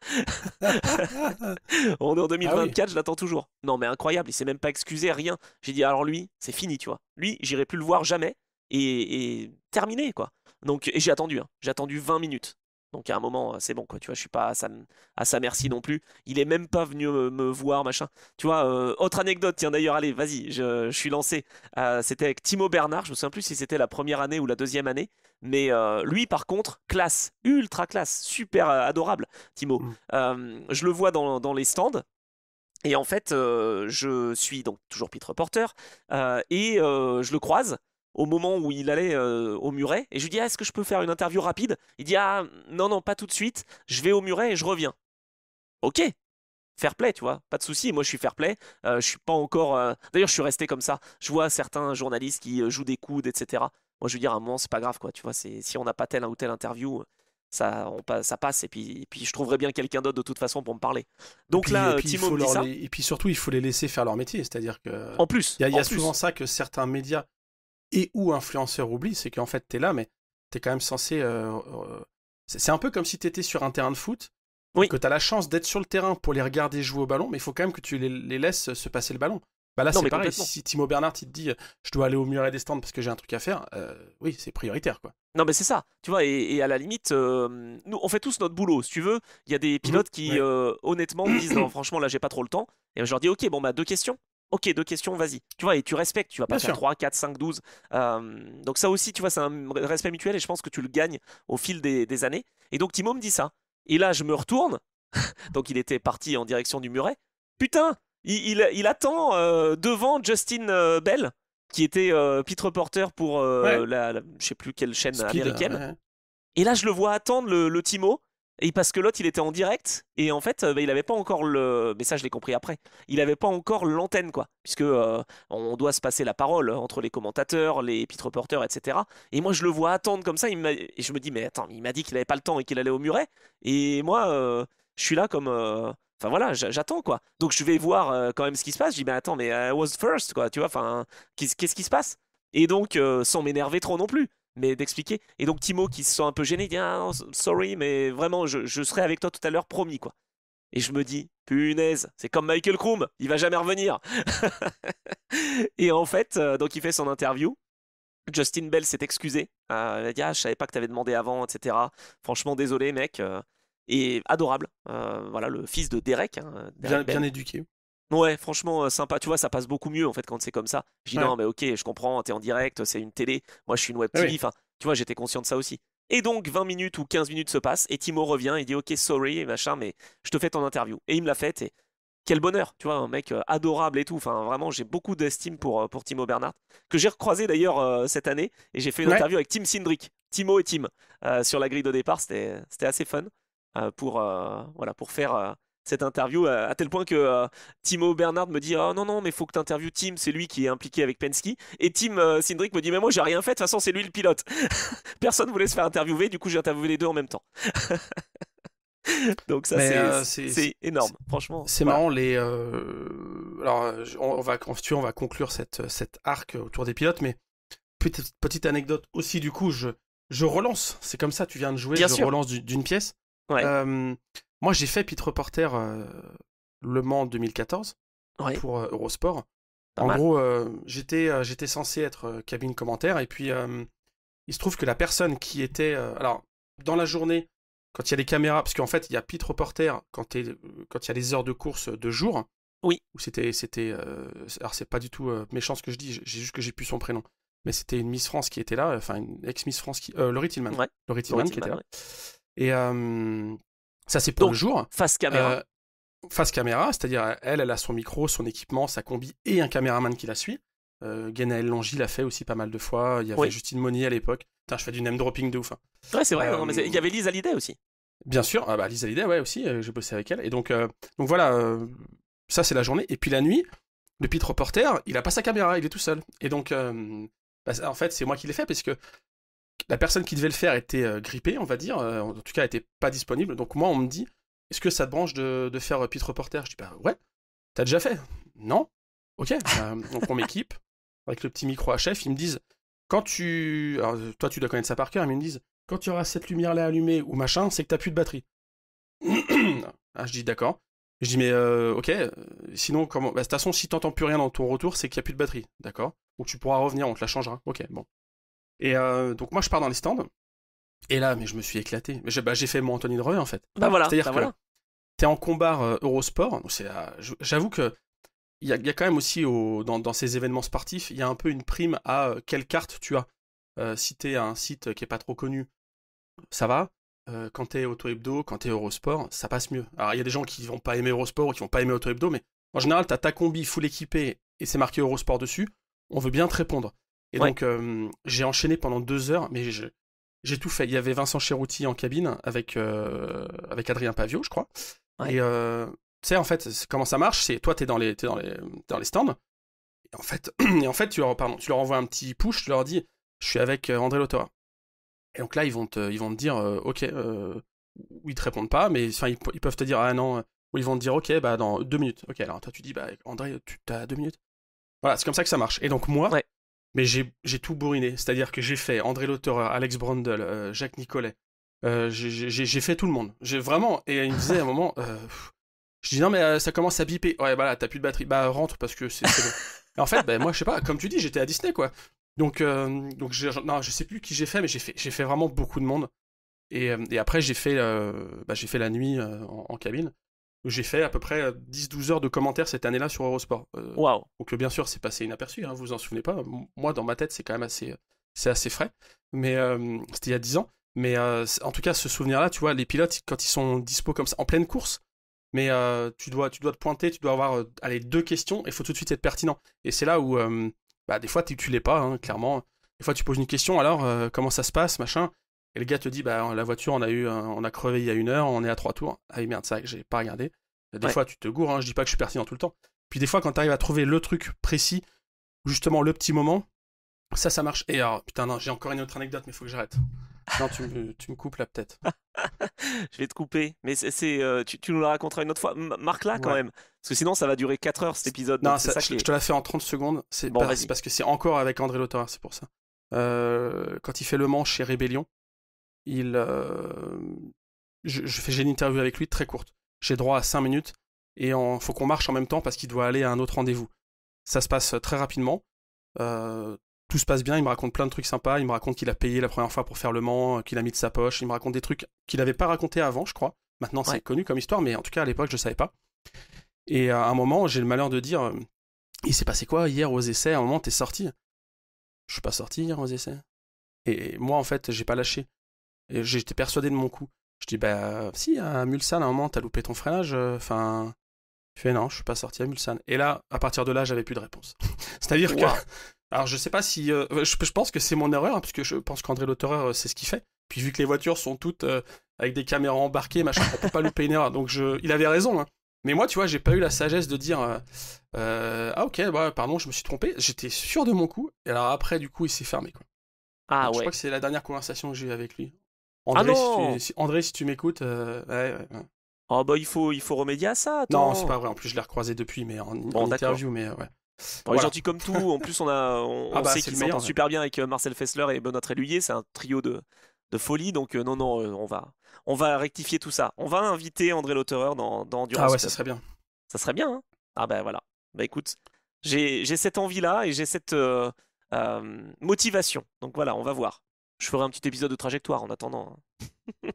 On est en Ah oui. 2024, je l'attends toujours. Non, mais incroyable, il s'est même pas excusé, rien. J'ai dit, alors lui, c'est fini, tu vois. Lui, j'irai plus le voir jamais. Et terminé, quoi. Donc, et j'ai attendu, hein. J'ai attendu 20 minutes. Donc, à un moment, c'est bon, quoi. Tu vois, je suis pas à sa merci non plus. Il est même pas venu me voir, machin. Tu vois, autre anecdote, tiens, d'ailleurs, allez, vas-y, je suis lancé. C'était avec Timo Bernard. Je me souviens plus si c'était la première année ou la deuxième année. Mais lui, par contre, classe, ultra classe, super adorable, Timo. Mm. Je le vois dans les stands. Et en fait, je suis donc toujours pit reporter et je le croise au moment où il allait au muret et je lui dis ah, est-ce que je peux faire une interview rapide? Il dit ah non non pas tout de suite, je vais au muret et je reviens. Ok, fair play tu vois, pas de souci. Moi je suis fair play, je suis pas encore. D'ailleurs je suis resté comme ça. Je vois certains journalistes qui jouent des coudes etc. Moi je veux dire à un moment c'est pas grave quoi, tu vois. C'est si on n'a pas telle ou telle interview. Ça passe et puis je trouverai bien quelqu'un d'autre de toute façon pour me parler. Donc Et là, puis Timo me dit ça. et puis surtout, il faut les laisser faire leur métier. C'est-à-dire que En plus, il y en a souvent plus. ça que certains médias et ou influenceurs oublient, c'est qu'en fait, t'es là, mais t'es quand même censé. C'est un peu comme si t'étais sur un terrain de foot, Oui, que t'as la chance d'être sur le terrain pour les regarder jouer au ballon, mais il faut quand même que tu les laisses se passer le ballon. Bah là, Non, c'est mais pareil. complètement. Si Timo Bernhard, il te dit, je dois aller au muret des stands parce que j'ai un truc à faire, oui, c'est prioritaire, quoi. Non, mais c'est ça, tu vois, et à la limite, nous, on fait tous notre boulot, si tu veux. Il y a des Mhm. pilotes qui, Ouais. honnêtement, me disent, non, franchement, là, j'ai pas trop le temps. Et je leur dis, ok, bon, bah, 2 questions. Ok, 2 questions, vas-y. Tu vois, et tu respectes, tu vas pas Bien faire sûr. 3, 4, 5, 12. Donc ça aussi, tu vois, c'est un respect mutuel et je pense que tu le gagnes au fil des années. Et donc Timo me dit ça. Et là, je me retourne, donc il était parti en direction du muret. Putain, il attend devant Justin Bell, qui était pit reporter pour Ouais. je sais plus quelle chaîne Speed, américaine. ouais. Et là, je le vois attendre le Timo. Et parce que l'autre, il était en direct. Et en fait, bah, il avait pas encore le. Mais ça, je l'ai compris après. Il avait pas encore l'antenne, quoi. Puisque on doit se passer la parole entre les commentateurs, les pit reporters, etc. Et moi, je le vois attendre comme ça. Et je me dis, mais attends, il m'a dit qu'il avait pas le temps et qu'il allait au muret. Et moi, je suis là comme. Enfin voilà, j'attends, quoi. Donc je vais voir quand même ce qui se passe. Je dis, mais attends, mais I was first, quoi. Tu vois, enfin, qu'est-ce qui se passe? Et donc, sans m'énerver trop non plus, mais d'expliquer. Et donc Timo qui se sent un peu gêné, il dit ah, sorry, mais vraiment, je serai avec toi tout à l'heure, promis, quoi. Et je me dis, punaise, c'est comme Michael Kroom, il va jamais revenir. Et en fait, donc il fait son interview. Justin Bell s'est excusé. Il a dit ah, je savais pas que t'avais demandé avant, etc. Franchement, désolé, mec. Et adorable. Voilà, le fils de Derek, hein, Bien, Derek bien Bell. éduqué. Ouais, franchement, sympa. Tu vois, ça passe beaucoup mieux en fait quand c'est comme ça. Je dis Ouais. non, mais ok, je comprends, t'es en direct, c'est une télé. Moi, je suis une web Ah TV. oui. Enfin, tu vois, j'étais conscient de ça aussi. Et donc, 20 minutes ou 15 minutes se passent et Timo revient. Il dit ok, sorry, machin, mais je te fais ton interview. Et il me l'a fait. Et quel bonheur, tu vois, un mec adorable et tout. Enfin, vraiment, j'ai beaucoup d'estime pour Timo Bernhard, que j'ai recroisé d'ailleurs cette année. Et j'ai fait une Ouais. interview avec Tim Cindric, Timo et Tim, sur la grille de départ. C'était assez fun voilà, pour faire cette interview, à tel point que Timo Bernhard me dit oh non, non, mais faut que tu interviewes Tim, c'est lui qui est impliqué avec Penske. Et Tim Cindric me dit mais moi, j'ai rien fait, de toute façon, c'est lui le pilote. Personne voulait se faire interviewer, du coup, j'ai interviewé les deux en même temps. Donc, ça, Mais c'est énorme, franchement. c'est Voilà. marrant alors si tu veux, on va conclure cette arc autour des pilotes, mais petite anecdote aussi, du coup, je relance. C'est comme ça, tu viens de jouer, Bien je sûr. relance d'une pièce. Ouais. Moi, j'ai fait pit reporter Le Mans 2014 Ouais. pour Eurosport. Pas En mal. gros, j'étais censé être cabine commentaire, et puis il se trouve que la personne qui était alors dans la journée, quand il y a les caméras, parce qu'en fait il y a pit reporter quand il y a les heures de course de jour, Oui. où alors c'est pas du tout méchant ce que je dis, j'ai juste que j'ai plus son prénom, mais c'était une Miss France qui était là, enfin une ex Miss France Laurie Tillman, Ouais. Laurie Laurie Tillman qui était Tillman, là, ouais. et ça c'est pour le Donc, jour. face caméra. Euh, Face caméra, c'est-à-dire elle a son micro, son équipement, sa combi et un caméraman qui la suit. Guénaël Longy l'a fait aussi pas mal de fois. Il y avait Oui. Justine Monnier à l'époque. Putain, je fais du name dropping de ouf, hein. Ouais, c'est vrai. Non, mais Euh, il y avait Lise Hallyday aussi. Bien sûr, ah bah, Lisa Hallyday, ouais, aussi, j'ai bossé avec elle. Et donc voilà, ça c'est la journée. Et puis la nuit, le pit reporter, il a pas sa caméra, il est tout seul. Et donc, en fait, c'est moi qui l'ai fait parce que la personne qui devait le faire était grippée, on va dire. En tout cas, elle était pas disponible. Donc moi, on me dit, est-ce que ça te branche de faire pit reporter? Je dis, bah ouais. T'as déjà fait? Non? Ok. Donc on m'équipe avec le petit micro HF. Ils me disent, quand tu. Alors, toi, tu dois connaître ça par cœur, mais ils me disent, quand tu auras cette lumière-là allumée ou machin, c'est que t'as plus de batterie. Ah, je dis, d'accord. Je dis, mais ok, sinon, comment. Bah, de toute façon, si t'entends plus rien dans ton retour, c'est qu'il n'y a plus de batterie. D'accord? Donc tu pourras revenir, on te la changera. Ok, bon. Et donc moi, je pars dans les stands. Et là, mais je me suis éclaté. J'ai fait mon Anthony Roy, en fait. Bah voilà. C'est-à-dire Bah que voilà. t'es en combat Eurosport. Donc j'avoue que il y a quand même aussi dans ces événements sportifs, il y a un peu une prime à quelle carte tu as. Si t'es à un site qui est pas trop connu, ça va. Quand t'es Auto Hebdo, quand t'es Eurosport, ça passe mieux. Alors il y a des gens qui vont pas aimer Eurosport ou qui vont pas aimer Auto Hebdo, mais en général, t'as ta combi full équipée et c'est marqué Eurosport dessus. On veut bien te répondre. Et Ouais. donc j'ai enchaîné pendant 2 heures, mais j'ai tout fait. Il y avait Vincent Cherouti en cabine avec Adrien Pavio, je crois. Ouais. Et tu sais, en fait, comment ça marche, c'est toi, t'es dans les stands. Et en fait, tu leur envoies un petit push, tu leur dis, je suis avec André Lotora. Et donc là, ils vont te dire, ok, ou ils te répondent pas, mais enfin, ils peuvent te dire, ah non, ou ils vont te dire, ok, bah dans 2 minutes. Ok, alors toi, tu dis, bah André, tu as 2 minutes. Voilà, c'est comme ça que ça marche. Et donc moi, Ouais. mais j'ai tout bourriné. C'est-à-dire que j'ai fait André Lotora, Alex Brundle, Jacques Nicolet. J'ai fait tout le monde. J'ai vraiment. Et il me disait à un moment, Je dis non mais ça commence à biper. Ouais voilà, t'as plus de batterie. Bah rentre parce que c'est bon. Et en fait, bah, moi je sais pas, comme tu dis, j'étais à Disney quoi. Donc non, je sais plus qui j'ai fait, mais j'ai fait vraiment beaucoup de monde. Et après j'ai fait la nuit en cabine. J'ai fait à peu près 10-12 heures de commentaires cette année-là sur Eurosport. Waouh. Donc bien sûr c'est passé inaperçu, hein, vous vous en souvenez pas. Moi dans ma tête c'est quand même c'est assez frais. Mais c'était il y a 10 ans. Mais en tout cas ce souvenir-là, tu vois, les pilotes quand ils sont dispo comme ça, en pleine course. Mais tu dois te pointer, tu dois avoir allez, 2 questions, et il faut tout de suite être pertinent. Et c'est là où, des fois, tu l'es pas, hein, clairement. Des fois, tu poses une question, alors, comment ça se passe, machin. Et le gars te dit, bah, la voiture, on a crevé il y a 1 heure, on est à 3 tours. Ah oui, merde, ça, j'ai pas regardé. Des fois, tu te gourres, hein, je dis pas que je suis pertinent tout le temps. Puis des fois, quand tu arrives à trouver le truc précis, justement, le petit moment, ça marche. Et alors, putain, non, j'ai encore une autre anecdote, mais il faut que j'arrête. Non, tu me coupes là, peut-être. Je vais te couper, mais tu nous la raconteras une autre fois. Marque-la quand Ouais. même, parce que sinon ça va durer 4 heures cet épisode. Non, Donc c'est ça qui je est. te la fais en 30 secondes. Bon, C'est vas-y. parce que c'est encore avec André Lauterer, c'est pour ça. Quand il fait Le Mans chez Rébellion, il, j'ai une interview avec lui très courte. J'ai droit à 5 minutes et faut qu'on marche en même temps parce qu'il doit aller à un autre rendez-vous. Ça se passe très rapidement. Tout se passe bien. Il me raconte plein de trucs sympas. Il me raconte qu'il a payé la première fois pour faire Le Mans, qu'il a mis de sa poche. Il me raconte des trucs qu'il n'avait pas raconté avant, je crois. Maintenant, c'est Ouais. connu comme histoire, mais en tout cas, à l'époque, je ne savais pas. Et à un moment, j'ai le malheur de dire il s'est passé quoi hier aux essais? À un moment, t'es sorti? Je suis pas sorti hier aux essais. Et moi, en fait, j'ai pas lâché. Et j'étais persuadé de mon coup. Je dis, bah, si, à Mulsanne, à un moment, t'as loupé ton freinage. Enfin, il fait, non, je suis pas sorti à Mulsanne. Et là, à partir de là, j'avais plus de réponse. C'est-à-dire que. Waouh. Alors, je sais pas si. Je pense que c'est mon erreur, hein, parce que je pense qu'André Lauterer, c'est ce qu'il fait. Puis, vu que les voitures sont toutes avec des caméras embarquées, machin, on peut pas louper une erreur. Donc, il avait raison, hein. Mais moi, tu vois, j'ai pas eu la sagesse de dire ah ok, bah, pardon, je me suis trompé. J'étais sûr de mon coup. Et alors après, du coup, il s'est fermé, quoi. Ah Donc, je ouais. crois que c'est la dernière conversation que j'ai eue avec lui. Ah André, non. André, si tu m'écoutes, ouais. Oh bah il faut remédier à ça. Non, c'est Attends. pas vrai. En plus, je l'ai recroisé depuis, mais Bon en d'accord. interview, mais ouais. Bon, il est Voilà. gentil comme tout. En plus on Ah bah, sait c'est qu'il le s'entend meilleur. Ouais. super bien avec Marcel Fessler et Benoît Tréluyer. C'est un trio de folie. Donc non, on va rectifier tout ça. On va inviter André Lauterer dans Ah Endurance ouais, ça Club. serait bien. Ça serait bien, hein. Ah ben voilà. Bah écoute, j'ai cette envie-là et j'ai cette motivation. Donc voilà, on va voir. Je ferai un petit épisode de trajectoire en attendant, hein.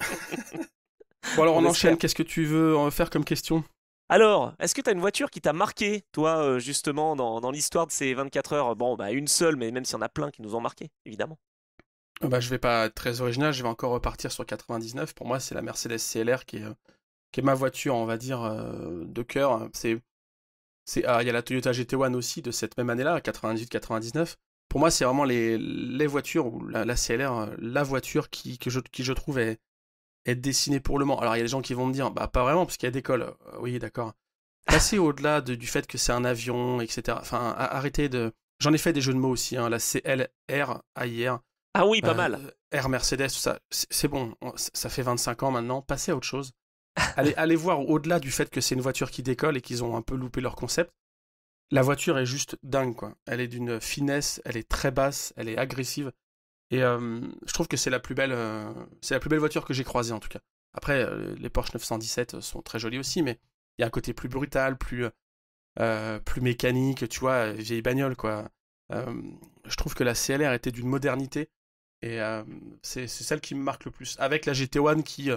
Bon, alors, On on enchaîne. espère. Qu'est-ce que tu veux faire comme question? Alors, est-ce que tu as une voiture qui t'a marqué, toi, justement, dans l'histoire de ces 24 heures? Bon, bah une seule, mais même s'il y en a plein qui nous ont marqué, évidemment. Bah, je vais pas être très original. Je vais encore repartir sur 99. Pour moi, c'est la Mercedes CLR qui est ma voiture, on va dire, de cœur. Il y a la Toyota GT1 aussi de cette même année-là, 98-99. Pour moi, c'est vraiment les voitures, ou la CLR, la voiture qui je trouve est dessinée pour Le Mans. Alors, il y a des gens qui vont me dire, bah, pas vraiment, parce qu'il y a des cols. Oui, d'accord. Passer au-delà du fait que c'est un avion, etc. Enfin, arrêtez de. J'en ai fait des jeux de mots aussi, hein, la CLR, AIR, Ah oui, pas mal. Air Mercedes, tout ça. C'est bon, ça fait 25 ans maintenant, passez à autre chose. Allez voir au-delà du fait que c'est une voiture qui décolle et qu'ils ont un peu loupé leur concept. La voiture est juste dingue, quoi. Elle est d'une finesse, elle est très basse, elle est agressive. Et je trouve que c'est la plus belle voiture que j'ai croisée, en tout cas. Après, les Porsche 917 sont très jolis aussi, mais il y a un côté plus brutal, plus mécanique, tu vois, vieille bagnole, quoi. Je trouve que la CLR était d'une modernité, et c'est celle qui me marque le plus. Avec la GT1 qui,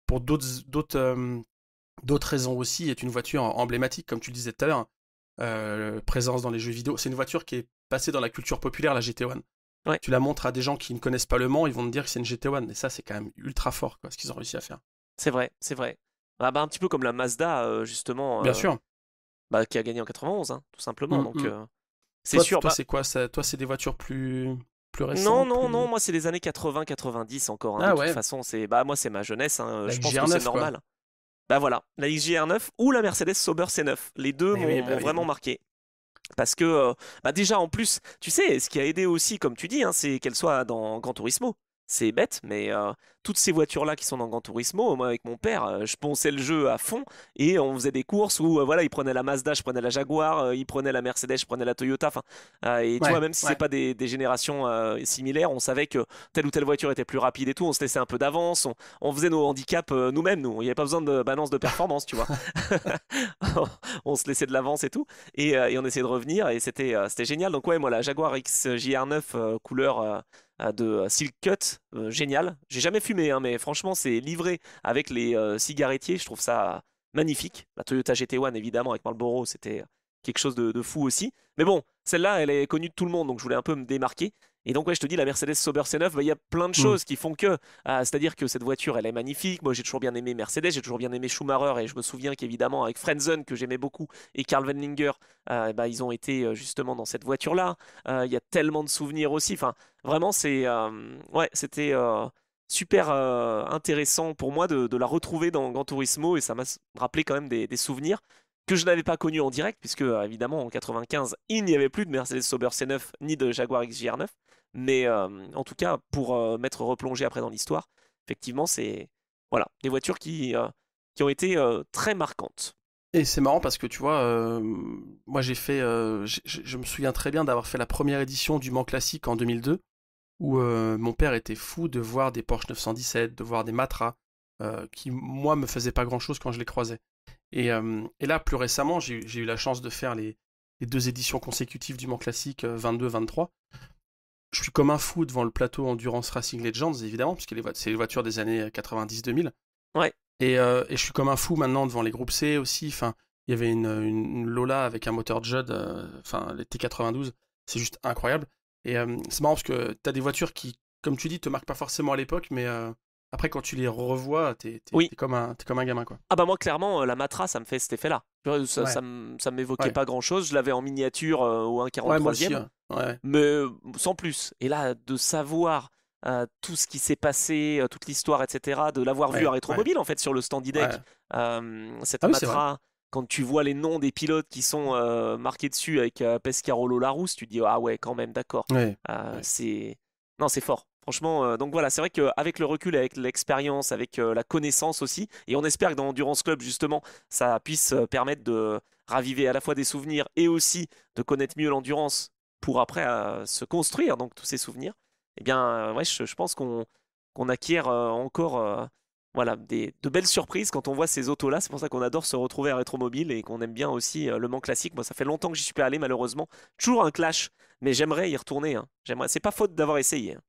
pour d'autres raisons aussi, est une voiture emblématique, comme tu le disais tout à l'heure. Présence dans les jeux vidéo. C'est une voiture qui est passée dans la culture populaire, la GT1. Ouais, Tu la montres à des gens qui ne connaissent pas Le Mans, ils vont te dire que c'est une GT1. Et ça, c'est quand même ultra fort, quoi, ce qu'ils ont réussi à faire. c'est vrai, c'est vrai. Bah, un petit peu comme la Mazda, justement, Bien sûr. bah, qui a gagné en 91, hein, tout simplement. Donc, Mm. c'est sûr. Toi Bah, c'est quoi ça? Toi, c'est des voitures plus non, récentes, non, plus. non, moi c'est les années 80-90 encore, hein. De Ah toute ouais, façon, moi c'est ma jeunesse, hein. la Je pense que c'est XGR9, quoi. normal. Bah voilà, la XJR9 ou la Mercedes Sauber C9. Les deux Mais oui, m'ont bah oui. vraiment marqué. Parce que, bah déjà en plus, tu sais, ce qui a aidé aussi, comme tu dis, hein, c'est qu'elle soit dans Gran Turismo. c'est bête, mais toutes ces voitures-là qui sont dans Gran Turismo, moi avec mon père, je ponçais le jeu à fond et on faisait des courses où voilà, il prenait la Mazda, je prenais la Jaguar, il prenait la Mercedes, je prenais la Toyota. Enfin, et tu vois, Ouais, même si c'est ouais. pas des générations similaires, on savait que telle ou telle voiture était plus rapide et tout. On se laissait un peu d'avance, on faisait nos handicaps nous-mêmes, nous. Il n'y avait pas besoin de balance de performance, tu vois. On se laissait de l'avance et tout, et on essayait de revenir et c'était génial. Donc ouais, moi la Jaguar XJR9 couleur de Silk Cut, génial. J'ai jamais fumé, hein, mais franchement c'est livré avec les cigarettiers, je trouve ça magnifique. La Toyota GT1 évidemment avec Marlboro, c'était quelque chose de fou aussi. Mais bon, celle-là elle est connue de tout le monde, donc je voulais un peu me démarquer. Et donc ouais, je te dis, la Mercedes Sauber C9, bah, il y a plein de Hmm. choses qui font que, c'est-à-dire que cette voiture, elle est magnifique. Moi, j'ai toujours bien aimé Mercedes, j'ai toujours bien aimé Schumacher, et je me souviens qu'évidemment, avec Frentzen, que j'aimais beaucoup, et Karl Wendlinger, bah, ils ont été justement dans cette voiture-là. Il y a tellement de souvenirs aussi. Enfin, vraiment, ouais, c'était super intéressant pour moi de la retrouver dans Gran Turismo, et ça m'a rappelé quand même des souvenirs que je n'avais pas connus en direct, puisque évidemment en 95, il n'y avait plus de Mercedes Sauber C9 ni de Jaguar XJR9. Mais en tout cas, pour m'être replongé après dans l'histoire, effectivement, c'est voilà, des voitures qui ont été très marquantes. Et c'est marrant parce que tu vois, moi j'ai fait, je me souviens très bien d'avoir fait la première édition du Mans Classique en 2002, où mon père était fou de voir des Porsche 917, de voir des Matra, qui moi me faisaient pas grand-chose quand je les croisais. Et là, plus récemment, j'ai eu la chance de faire les deux éditions consécutives du Mans Classique 22-23. Je suis comme un fou devant le plateau Endurance Racing Legends, évidemment, puisque c'est les voitures des années 90-2000. Ouais, Et je suis comme un fou maintenant devant les groupes C aussi. Enfin, il y avait une Lola avec un moteur Judd, enfin les T92, c'est juste incroyable. Et c'est marrant parce que t'as des voitures qui, comme tu dis, te marquent pas forcément à l'époque, mais après quand tu les revois, oui. t'es comme un gamin quoi. Ah bah moi clairement la Matra ça me fait cet effet-là. Tu vois, Ouais, ça m'évoquait ouais, pas grand-chose. Je l'avais en miniature au ouais, moi aussi. 1,43e, Ouais, mais sans plus. Et là de savoir tout ce qui s'est passé, toute l'histoire, etc., de l'avoir vu à ouais, ouais, Rétromobile en fait sur le Standy ouais. Deck, cette Ah oui, c'est vrai. Matra, quand tu vois les noms des pilotes qui sont marqués dessus avec Pescarolo Larousse, tu te dis ah ouais quand même d'accord. Ouais, Euh, ouais. c'est non c'est fort. Franchement, donc voilà, c'est vrai qu'avec le recul, avec l'expérience, avec la connaissance aussi, et on espère que dans Endurance Club, justement, ça puisse permettre de raviver à la fois des souvenirs et aussi de connaître mieux l'endurance pour après se construire donc tous ces souvenirs, eh bien, ouais, je pense qu'on acquiert encore voilà, de belles surprises quand on voit ces autos-là. C'est pour ça qu'on adore se retrouver à Rétromobile et qu'on aime bien aussi le Mans Classique. Moi, ça fait longtemps que j'y suis pas allé, malheureusement. Toujours un clash, mais j'aimerais y retourner, hein. C'est pas faute d'avoir essayé, hein.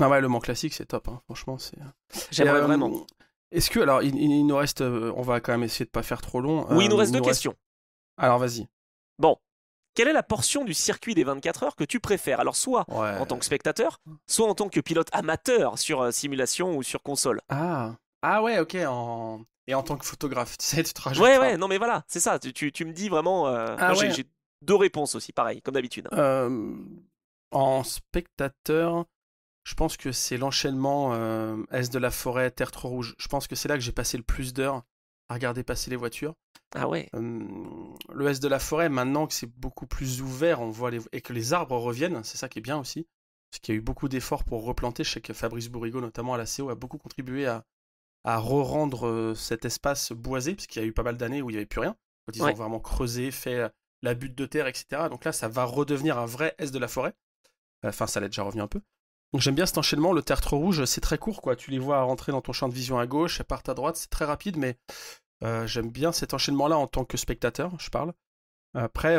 Ah ouais, le Mans Classique, c'est top, hein. Franchement, c'est. Et J'aimerais vraiment. est-ce que, alors, il nous reste, on va quand même essayer de pas faire trop long. Oui, il nous reste Il deux nous reste. questions. Alors, vas-y. Bon, quelle est la portion du circuit des 24 heures que tu préfères? Alors, soit en tant Ouais. que spectateur, soit en tant que pilote amateur sur simulation ou sur console. Ah. Ah ouais, ok. Et en tant que photographe, tu sais, tu te rajoutes Ouais, un. ouais, non, mais voilà, c'est ça. Tu me dis vraiment. Ah Moi, ouais. j'ai deux réponses aussi, pareil, comme d'habitude. euh, En spectateur, je pense que c'est l'enchaînement Est de la forêt, Terre trop rouge. Je pense que c'est là que j'ai passé le plus d'heures à regarder passer les voitures. Ah ouais. Le Est de la forêt, maintenant que c'est beaucoup plus ouvert, on voit et que les arbres reviennent, c'est ça qui est bien aussi. Parce qu'il y a eu beaucoup d'efforts pour replanter. Je sais que Fabrice Bourrigaud, notamment à la CO, a beaucoup contribué à re-rendre cet espace boisé, parce qu'il y a eu pas mal d'années où il n'y avait plus rien. Quand ils ont Ouais. vraiment creusé, fait la butte de terre, etc. Donc là, ça va redevenir un vrai Est de la forêt. Enfin, ça l'est déjà revenu un peu. Donc j'aime bien cet enchaînement. Le terre trop rouge, c'est très court, quoi. Tu les vois rentrer dans ton champ de vision à gauche, elles partent à droite, c'est très rapide, mais j'aime bien cet enchaînement-là en tant que spectateur, je parle. Après,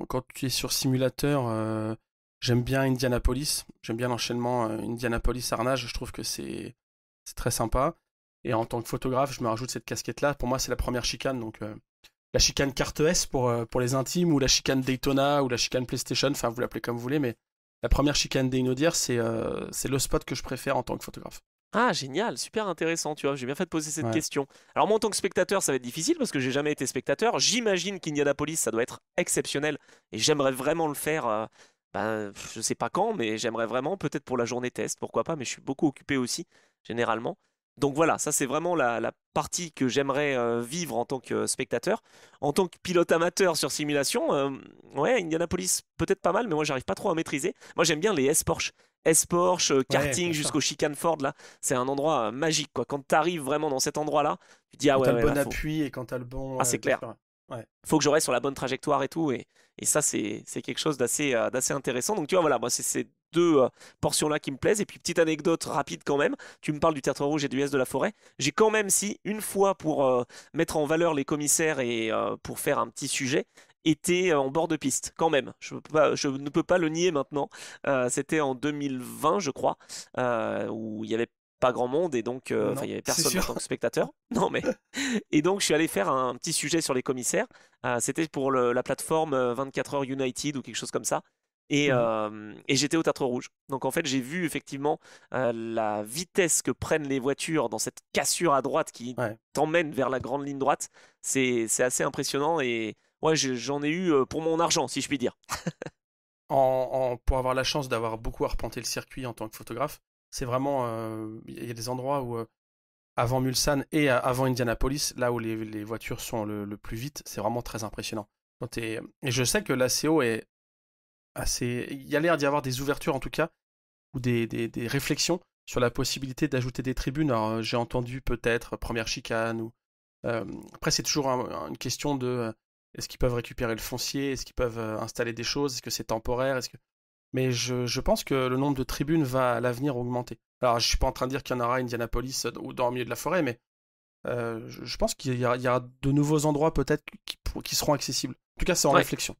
quand tu es sur simulateur, j'aime bien Indianapolis. J'aime bien l'enchaînement Indianapolis-Arnage. Je trouve que c'est très sympa. Et en tant que photographe, je me rajoute cette casquette-là. Pour moi, c'est la première chicane. Donc, la chicane carte S pour les intimes, ou la chicane Daytona, ou la chicane PlayStation. Enfin, vous l'appelez comme vous voulez, mais la première chicane des Inaudières, c'est le spot que je préfère en tant que photographe. Ah, génial, super intéressant, tu vois, j'ai bien fait de poser cette Ouais. question. Alors moi, en tant que spectateur, ça va être difficile parce que j'ai jamais été spectateur. J'imagine qu'Indianapolis, ça doit être exceptionnel et j'aimerais vraiment le faire, je sais pas quand, mais j'aimerais vraiment, peut-être pour la journée test, pourquoi pas, mais je suis beaucoup occupé aussi, généralement. Donc voilà, ça c'est vraiment la partie que j'aimerais vivre en tant que spectateur. En tant que pilote amateur sur simulation, ouais, Indianapolis, peut-être pas mal, mais moi j'arrive pas trop à maîtriser. Moi j'aime bien les S-Porsche. S-Porsche, Ouais, karting bien sûr. jusqu'au chicane Ford, là, c'est un endroit magique, quoi. Quand tu arrives vraiment dans cet endroit-là, tu te dis, ah Quand ouais, t'as le ouais, là, bon faut. appui et quand t'as le bon... Ah, c'est Ouais, bien clair. sûr. Ouais. Faut que je reste sur la bonne trajectoire et tout. Et ça, c'est quelque chose d'assez intéressant. Donc, tu vois, voilà, moi, c'est ces deux portions-là qui me plaisent. Et puis, petite anecdote rapide quand même. Tu me parles du Tertre Rouge et du S de la Forêt. J'ai quand même, si, une fois pour mettre en valeur les commissaires et pour faire un petit sujet, été en bord de piste, quand même. Je ne peux pas le nier maintenant. C'était en 2020, je crois, où il y avait pas grand monde et donc, enfin, Non, il y avait c'est personne en sûr. tant que spectateur. Non, mais et donc, je suis allé faire un petit sujet sur les commissaires. C'était pour la plateforme 24 heures United ou quelque chose comme ça. Mhm. Et j'étais au Tertre Rouge. Donc en fait, j'ai vu effectivement la vitesse que prennent les voitures dans cette cassure à droite qui Ouais. t'emmène vers la grande ligne droite. C'est assez impressionnant et ouais, j'en ai eu pour mon argent, si je puis dire. Pour avoir la chance d'avoir beaucoup arpenté le circuit en tant que photographe, c'est vraiment... Il y a des endroits où, avant Mulsanne et avant Indianapolis, là où les voitures sont le plus vite, c'est vraiment très impressionnant. Et je sais que l'ACO est assez... Il y a l'air d'y avoir des ouvertures en tout cas, ou des réflexions sur la possibilité d'ajouter des tribunes. Alors, j'ai entendu peut-être première chicane, ou... après c'est toujours une question de... est-ce qu'ils peuvent récupérer le foncier? Est-ce qu'ils peuvent installer des choses? Est-ce que c'est temporaire? Mais je pense que le nombre de tribunes va à l'avenir augmenter. Alors, je suis pas en train de dire qu'il y en aura à Indianapolis ou dans le milieu de la forêt, mais je pense qu'il y aura de nouveaux endroits peut-être qui seront accessibles. En tout cas, c'est en Ouais. réflexion.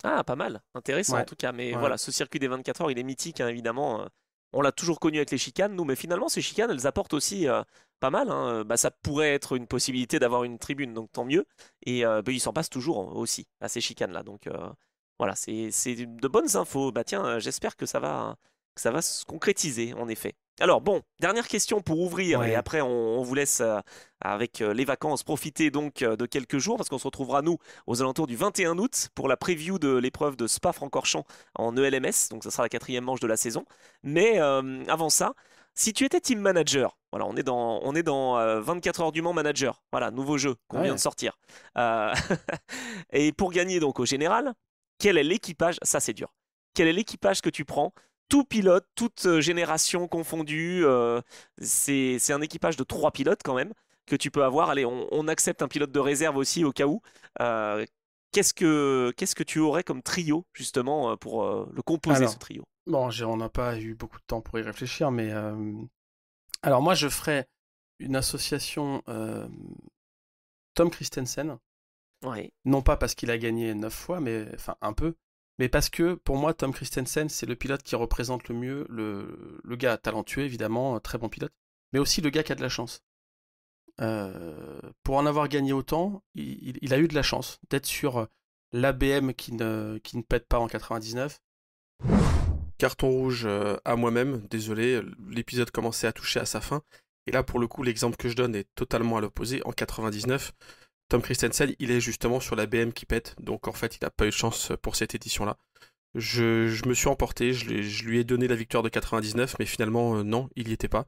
Ah, pas mal. Intéressant en Ouais, tout cas. Mais ouais, voilà, ce circuit des 24 heures, il est mythique, hein, évidemment. On l'a toujours connu avec les chicanes, nous, mais finalement, ces chicanes, elles apportent aussi pas mal, hein. Bah, ça pourrait être une possibilité d'avoir une tribune, donc tant mieux. Et bah, il s'en passe toujours aussi à ces chicanes-là. Donc voilà, c'est de bonnes infos. Bah tiens, j'espère que ça va se concrétiser, en effet. Alors bon, dernière question pour ouvrir, et ouais. après on vous laisse avec les vacances profiter donc de quelques jours, parce qu'on se retrouvera nous aux alentours du 21 août pour la preview de l'épreuve de Spa-Francorchamps en ELMS, donc ça sera la quatrième manche de la saison. Mais avant ça, si tu étais team manager, voilà, on est dans 24 heures du Mans manager, voilà, nouveau jeu qu'on vient de Ouais. sortir. Euh, et pour gagner donc au général, quel est l'équipage, ça c'est dur, quel est l'équipage que tu prends? Tout pilote, toute génération confondue, c'est un équipage de 3 pilotes quand même que tu peux avoir. Allez, on accepte un pilote de réserve aussi au cas où. Euh, qu'est-ce que tu aurais comme trio, justement, pour le composer, ce Alors, trio? bon, on n'a pas eu beaucoup de temps pour y réfléchir, mais alors moi, je ferais une association Tom Christensen, Ouais, non pas parce qu'il a gagné 9 fois, mais enfin un peu, mais parce que pour moi, Tom Christensen, c'est le pilote qui représente le mieux le gars talentueux, évidemment, très bon pilote, mais aussi le gars qui a de la chance. Pour en avoir gagné autant, il a eu de la chance d'être sur l'ABM qui ne pète pas en 99. Carton rouge à moi-même, désolé, l'épisode commençait à toucher à sa fin. Et là, pour le coup, l'exemple que je donne est totalement à l'opposé. En 99, Tom Christensen, il est justement sur l'ABM qui pète, donc en fait, il n'a pas eu de chance pour cette édition-là. Je me suis emporté, je lui ai donné la victoire de 99, mais finalement, non, il n'y était pas.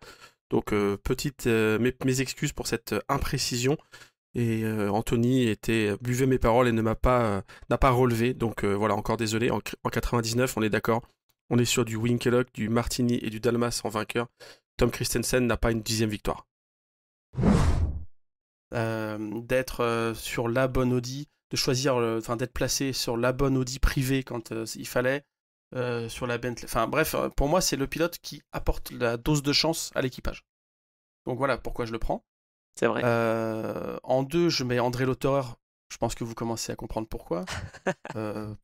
Donc, mes excuses pour cette imprécision. Et Anthony buvait mes paroles et n'a pas relevé. Donc voilà, encore désolé. En 99, on est d'accord. On est sur du Winkelhock, du Martini et du Dalmas en vainqueur. Tom Christensen n'a pas une 10e victoire. D'être sur la bonne Audi, de choisir, enfin d'être placé sur la bonne Audi privée quand il fallait, sur la Bentley. Enfin bref, pour moi, c'est le pilote qui apporte la dose de chance à l'équipage. Donc voilà pourquoi je le prends. c'est vrai. En 2, je mets André Lauteur. Je pense que vous commencez à comprendre pourquoi.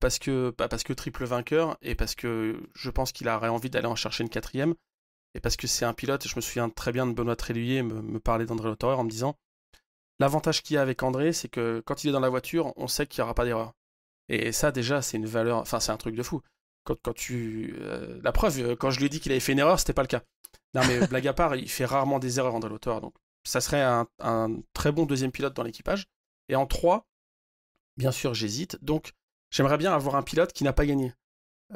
Parce que triple vainqueur et parce que je pense qu'il aurait envie d'aller en chercher une 4e. Et parce que c'est un pilote, je me souviens très bien de Benoît Tréluyer me parler d'André Lauteur en me disant l'avantage qu'il y a avec André, c'est que quand il est dans la voiture, on sait qu'il n'y aura pas d'erreur. Et ça, déjà, c'est une valeur. Enfin, c'est un truc de fou. La preuve, quand je lui ai dit qu'il avait fait une erreur, c'était pas le cas. Non, mais blague à part, il fait rarement des erreurs, André Lauteur. Donc, ça serait un très bon deuxième pilote dans l'équipage. Et en 3, bien sûr, j'hésite. Donc, j'aimerais bien avoir un pilote qui n'a pas gagné.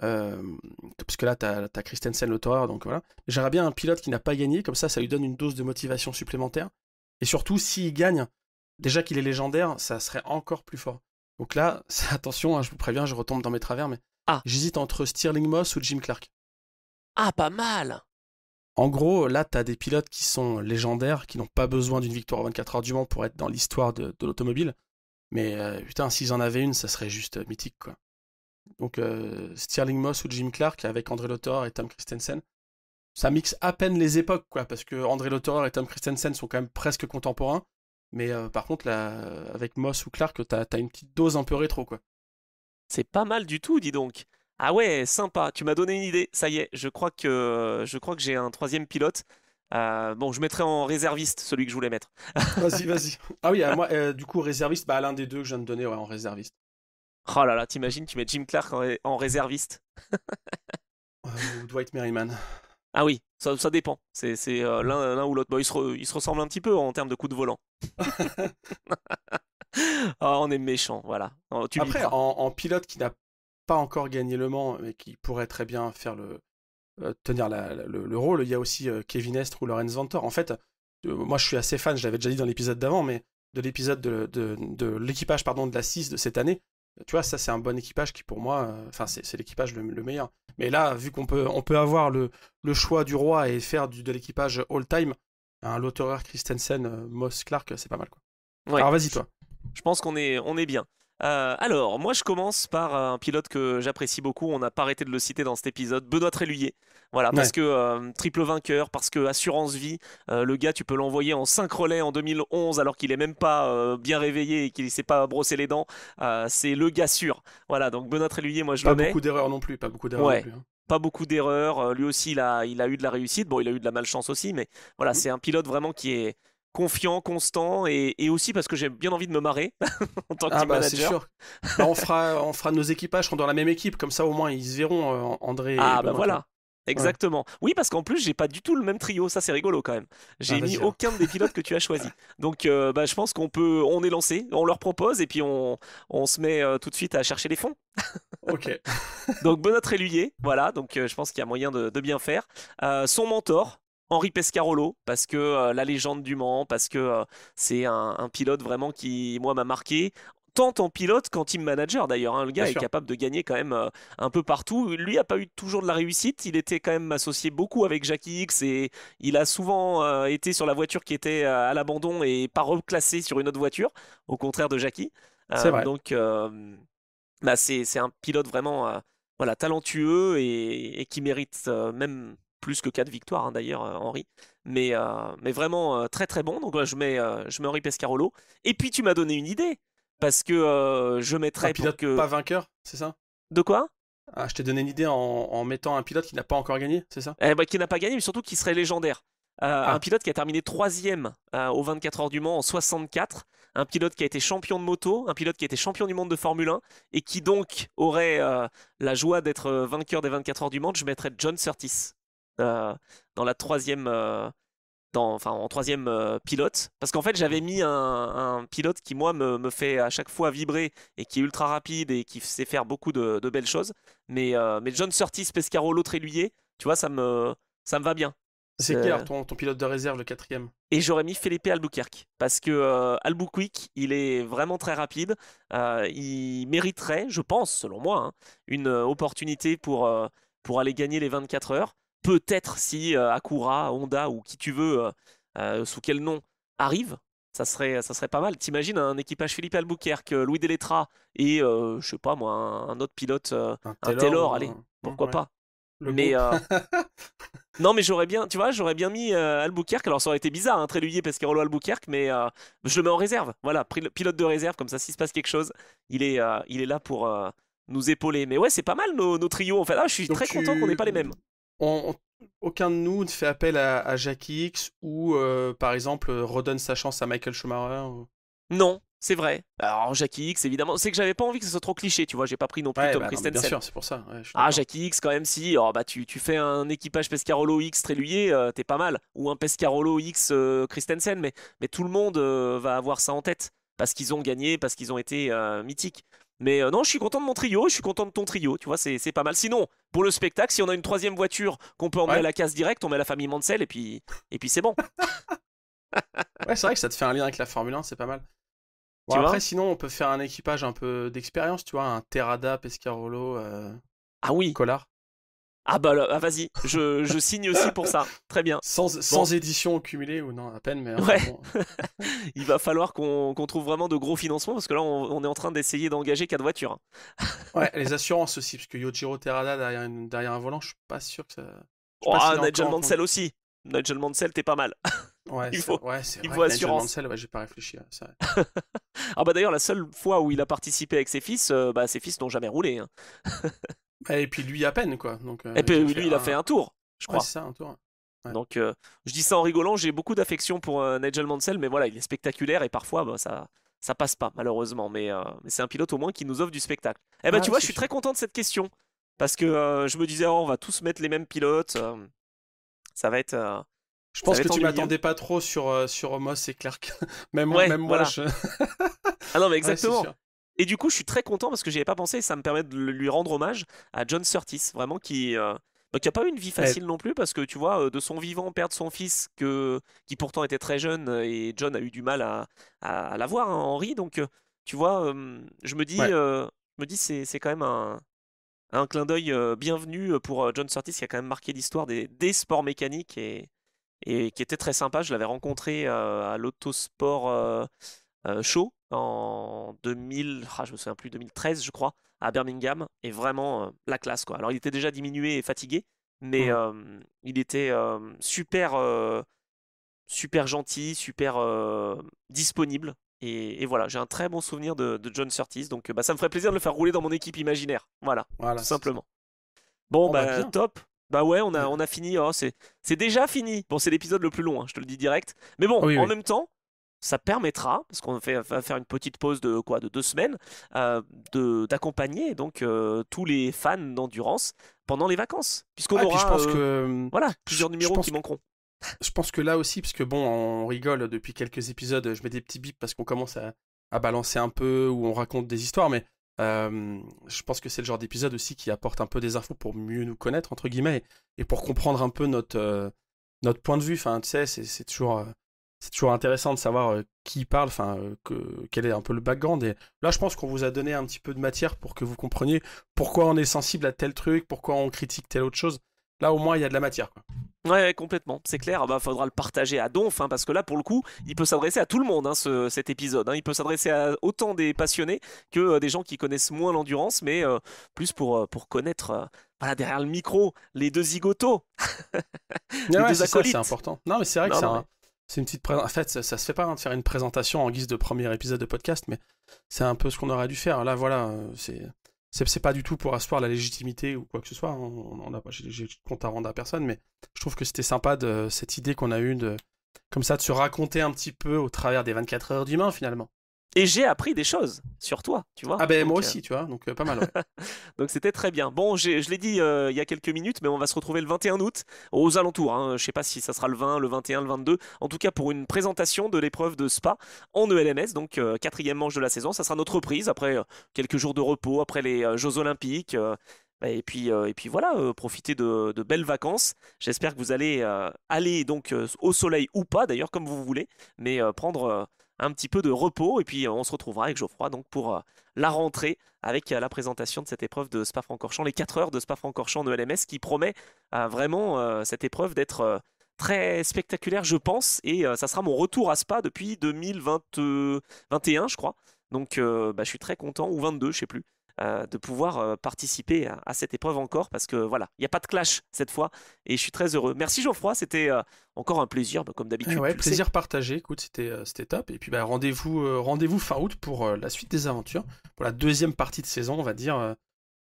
Parce que là, t'as Christensen, Lauteur, donc voilà. J'aimerais bien un pilote qui n'a pas gagné, comme ça lui donne une dose de motivation supplémentaire. Et surtout, s'il gagne, déjà qu'il est légendaire, ça serait encore plus fort. Donc là, attention, hein, je vous préviens, je retombe dans mes travers, mais Ah, j'hésite entre Stirling Moss ou Jim Clark. Ah, pas mal. En gros, là, t'as des pilotes qui sont légendaires, qui n'ont pas besoin d'une victoire aux 24 heures du Mans pour être dans l'histoire de l'automobile. Mais putain, s'ils en avaient une, ça serait juste mythique, quoi. Donc, Stirling Moss ou Jim Clark avec André Lauterer et Tom Christensen, ça mixe à peine les époques, quoi, parce que André Lauterer et Tom Christensen sont quand même presque contemporains. Mais par contre, là, avec Moss ou Clark, t'as une petite dose un peu rétro, quoi. C'est pas mal du tout, dis donc. Ah ouais, sympa. Tu m'as donné une idée. Ça y est, je crois que j'ai un troisième pilote. Bon, je mettrai en réserviste celui que je voulais mettre. Vas-y, vas-y. Ah oui, moi, du coup, réserviste, bah, l'un des deux que je viens de donner, ouais, en réserviste. Oh là là, t'imagines, tu mets Jim Clark en réserviste. Ou Dwight Merriman. Ah oui, ça dépend. C'est l'un ou l'autre. Bon, ils se ressemblent un petit peu en termes de coups de volant. Ah, on est méchant, voilà. Oh, tu Après, biperas. en pilote qui n'a pas encore gagné Le Mans, mais qui pourrait très bien faire tenir le rôle, il y a aussi Kevin Estre ou Lorenz Vantor. En fait, moi je suis assez fan, je l'avais déjà dit dans l'épisode d'avant, mais de l'épisode de l'équipage pardon, de la 6 de cette année. Tu vois, ça c'est un bon équipage qui pour moi, enfin c'est l'équipage le meilleur. Mais là, vu qu'on peut avoir le choix du roi et faire de l'équipage all-time, un Lauterer, Christensen, Moss, Clark, c'est pas mal, quoi. Ouais, Alors vas-y toi. je pense qu'on est bien. Alors, moi je commence par un pilote que j'apprécie beaucoup, on n'a pas arrêté de le citer dans cet épisode, Benoît Tréluyer. Voilà, parce Ouais, que triple vainqueur, parce que assurance vie, le gars tu peux l'envoyer en 5 relais en 2011 alors qu'il est même pas bien réveillé et qu'il ne s'est pas brossé les dents. C'est le gars sûr. Voilà, donc Benoît Tréluyer, moi je le pas mets. beaucoup d'erreurs non plus, pas beaucoup d'erreurs non Ouais. plus, hein. Pas beaucoup d'erreurs. Lui aussi, il a eu de la réussite. Bon, il a eu de la malchance aussi, mais voilà, Hmm. c'est un pilote vraiment qui est confiant, constant, et aussi parce que j'ai bien envie de me marrer en tant que Ah team bah c'est manager. sûr. Bah on fera nos équipages sont dans la même équipe, comme ça au moins ils se verront, André et Ah bah Benoît, tu vois. voilà, Ouais. exactement. Oui, parce qu'en plus, j'ai pas du tout le même trio, ça c'est rigolo quand même. Ah J'ai mis vas-y alors. aucun des pilotes que tu as choisi. Donc bah, je pense on est lancé, on leur propose et puis on se met tout de suite à chercher les fonds. Ok. Donc Benoît Tréluyer, voilà, donc je pense qu'il y a moyen de bien faire. Son mentor, Henri Pescarolo, parce que la légende du Mans, parce que c'est un pilote vraiment qui, moi, m'a marqué. Tant en pilote qu'en team manager d'ailleurs, hein. Le Bien gars est sûr. capable de gagner quand même un peu partout. Lui a pas eu toujours de la réussite, il était quand même associé beaucoup avec Jackie X et il a souvent été sur la voiture qui était à l'abandon et pas reclassé sur une autre voiture, au contraire de Jackie. C'est vrai. Donc bah, c'est un pilote vraiment voilà, talentueux et qui mérite même plus que 4 victoires hein, d'ailleurs, Henri. Mais vraiment très très bon. Donc je mets Henri Pescarolo. Et puis tu m'as donné une idée. Parce que je Un mettrais pour pilote que... pas vainqueur, c'est ça? De quoi? Ah, je t'ai donné une idée en mettant un pilote qui n'a pas encore gagné, c'est ça? Eh ben, qui n'a pas gagné, mais surtout qui serait légendaire. Un Ah, pilote qui a terminé troisième aux 24 heures du Mans en 64, un pilote qui a été champion de moto, un pilote qui a été champion du monde de Formule 1 et qui donc aurait la joie d'être vainqueur des 24 heures du Mans. Je mettrais John Surtees euh, dans la troisième, enfin en troisième pilote, parce qu'en fait j'avais mis un pilote qui moi me fait à chaque fois vibrer et qui est ultra rapide et qui sait faire beaucoup de belles choses. Mais John Surtees, Pescarolo, Tréluyer, tu vois, ça me va bien. c'est qui alors C'est- ton pilote de réserve, le quatrième? Et j'aurais mis Felipe Albuquerque parce que Albuquerque, il est vraiment très rapide. Il mériterait, je pense, selon moi, hein, une opportunité pour aller gagner les 24 heures. Peut-être si Acura, Honda ou qui tu veux, sous quel nom, arrive, ça serait pas mal. T'imagines un équipage Felipe Albuquerque, Louis Delettra et, je sais pas moi, un autre pilote, Un un Taylor ou Taylor, allez, un... pourquoi Ouais. pas. Le Mais, groupe. non, mais j'aurais bien, tu vois, j'aurais bien mis Albuquerque. Alors, ça aurait été bizarre, hein, Tréluyer, Pescarolo, Albuquerque, mais je le mets en réserve. Voilà, pilote de réserve, comme ça, s'il se passe quelque chose, il est là pour nous épauler. Mais ouais, c'est pas mal nos trios. En fait, je suis Donc très content qu'on n'ait pas les mêmes. aucun de nous ne fait appel à Jackie X ou par exemple redonne sa chance à Michael Schumacher. Non, c'est vrai. Alors, Jackie X, évidemment, c'est que j'avais pas envie que ce soit trop cliché, tu vois, j'ai pas pris non plus Ouais, Tom bah non, mais bien Christensen. sûr, c'est pour ça. Ouais, je suis Ah, d'accord. Jackie X, quand même, si. Oh, bah, tu fais un équipage Pescarolo X Tréluyer, t'es pas mal. Ou un Pescarolo X Christensen, mais tout le monde va avoir ça en tête. Parce qu'ils ont gagné, parce qu'ils ont été mythiques. Mais non, je suis content de mon trio, je suis content de ton trio, tu vois, c'est pas mal. Sinon, pour le spectacle, si on a une troisième voiture qu'on peut emmener à Ouais, la case directe, on met la famille Mansell et puis c'est bon, ouais, c'est vrai que ça te fait un lien avec la Formule 1, c'est pas mal. Bon, tu après, vois. sinon, on peut faire un équipage un peu d'expérience, tu vois, un Terrada, Pescarolo, Ah oui, Collard. Ah bah vas-y, je signe aussi pour ça. Très bien. Bon, Sans édition cumulée, ou non, à peine, mais enfin ouais, bon. il va falloir qu'on trouve vraiment de gros financements parce que là, on est en train d'essayer d'engager 4 voitures, hein. Ouais, les assurances aussi, parce que Yojiro Terada derrière un volant, je suis pas sûr que ça. Je sais Oh, pas ah, s'il est Nigel encore en Mansell compte. aussi. Nigel Mansell, t'es pas mal. Ouais, Il faut, c'est il vrai faut que Nigel assurance. Mansell, ouais, j'ai pas réfléchi à ça. Ah bah d'ailleurs, la seule fois où il a participé avec ses fils n'ont jamais roulé, hein. Et puis lui à peine, quoi. Donc Et puis il a fait lui, il a fait un. un tour, je Ouais, crois. c'est ça, un tour. Ouais. Donc je dis ça en rigolant, j'ai beaucoup d'affection pour Nigel Mansell, mais voilà, il est spectaculaire et parfois bah, ça passe pas malheureusement. Mais c'est un pilote au moins qui nous offre du spectacle. Eh ben tu Ouais, vois, je c'est suis sûr. très content de cette question parce que je me disais, oh, on va tous mettre les mêmes pilotes, ça va être euh, Je ça pense va que être tu ennuyeux. m'attendais pas trop sur Moss et Clark. Ouais, Même moi, voilà. je. Ah non, mais Ouais, c'est exactement. sûr. Et du coup, je suis très content parce que j'y avais pas pensé et ça me permet de lui rendre hommage à John Surtees, vraiment qui a pas eu une vie Eh, facile non plus parce que tu vois, de son vivant, perdre son fils qui pourtant était très jeune et John a eu du mal à l'avoir, hein, Henry. Donc, tu vois, ouais. je me dis c'est quand même un clin d'œil bienvenu pour John Surtees qui a quand même marqué l'histoire des sports mécaniques et qui était très sympa. Je l'avais rencontré à l'Autosport Show en 2000, je me souviens plus, 2013 je crois, à Birmingham, et vraiment la classe quoi. Alors il était déjà diminué et fatigué, mais Hmm. il était super gentil, super disponible. Et voilà, j'ai un très bon souvenir de John Surtees, donc bah, ça me ferait plaisir de le faire rouler dans mon équipe imaginaire. Voilà, tout Voilà, c'est ça. simplement. Bon, Bon, bah bah bien. top. Bah ouais, on a, Euh, on a fini. Oh, c'est déjà fini. Bon, c'est l'épisode le plus long, hein, je te le dis direct. Mais bon, Oui, en oui. même temps, ça permettra, parce qu'on va faire une petite pause de quoi, de 2 semaines, d'accompagner donc tous les fans d'endurance pendant les vacances, puisqu'on Ah, et puis je aura pense que. voilà Je, plusieurs je numéros qui pense que. manqueront. Je pense que là aussi, parce que bon, on rigole depuis quelques épisodes, je mets des petits bips parce qu'on commence à balancer un peu, ou on raconte des histoires, mais je pense que c'est le genre d'épisode aussi qui apporte un peu des infos pour mieux nous connaître, entre guillemets, et pour comprendre un peu notre point de vue. Enfin, tu sais, c'est toujours intéressant de savoir qui parle, enfin, quel est un peu le background. Et là, je pense qu'on vous a donné un petit peu de matière pour que vous compreniez pourquoi on est sensible à tel truc, pourquoi on critique telle autre chose. Là, au moins, il y a de la matière, quoi. Ouais, complètement, c'est clair. Ah bah, faudra le partager à donf, hein, parce que là, pour le coup, il peut s'adresser à tout le monde, hein, cet épisode, hein. Il peut s'adresser à autant des passionnés que des gens qui connaissent moins l'endurance, mais plus pour connaître, voilà, derrière le micro, les deux zigotos, Ouais, les ouais, deux c'est ça, c'est acolytes. important. Non, mais c'est vrai que Non, non, mais c'est une petite En fait, ça se fait pas, hein, de faire une présentation en guise de premier épisode de podcast, mais c'est un peu ce qu'on aurait dû faire. Là, voilà, c'est pas du tout pour asseoir la légitimité ou quoi que ce soit, hein. J'ai de compte à rendre à personne, mais je trouve que c'était sympa de cette idée qu'on a eue comme ça, de se raconter un petit peu au travers des 24 heures d'humain, finalement. et j'ai appris des choses sur toi, tu vois. Ah ben moi Donc, aussi, tu vois, donc pas mal, ouais. donc c'était très bien. Bon, je l'ai dit il y a quelques minutes, mais on va se retrouver le 21 août aux alentours, hein. Je sais pas si ça sera le 20, le 21, le 22. En tout cas, pour une présentation de l'épreuve de Spa en ELMS, donc quatrième manche de la saison. Ça sera notre reprise après quelques jours de repos, après les Jeux Olympiques. Et puis voilà, profiter de belles vacances. J'espère que vous allez aller donc au soleil ou pas, d'ailleurs, comme vous voulez, mais prendre un petit peu de repos. Et puis on se retrouvera avec Geoffroy donc pour la rentrée avec la présentation de cette épreuve de Spa-Francorchamps, les 4 heures de Spa-Francorchamps en ELMS qui promet vraiment cette épreuve d'être très spectaculaire, je pense. Et ça sera mon retour à Spa depuis 2021, je crois. Donc bah, je suis très content, ou 22, je sais plus, de pouvoir participer à cette épreuve encore parce que voilà, il n'y a pas de clash cette fois et je suis très heureux. Merci Geoffroy, c'était encore un plaisir, bah, comme Eh d'habitude, ouais, tu le sais. plaisir partagé. Écoute, c'était top. Et puis bah, rendez-vous fin août pour la suite des aventures, pour la deuxième partie de saison, on va dire,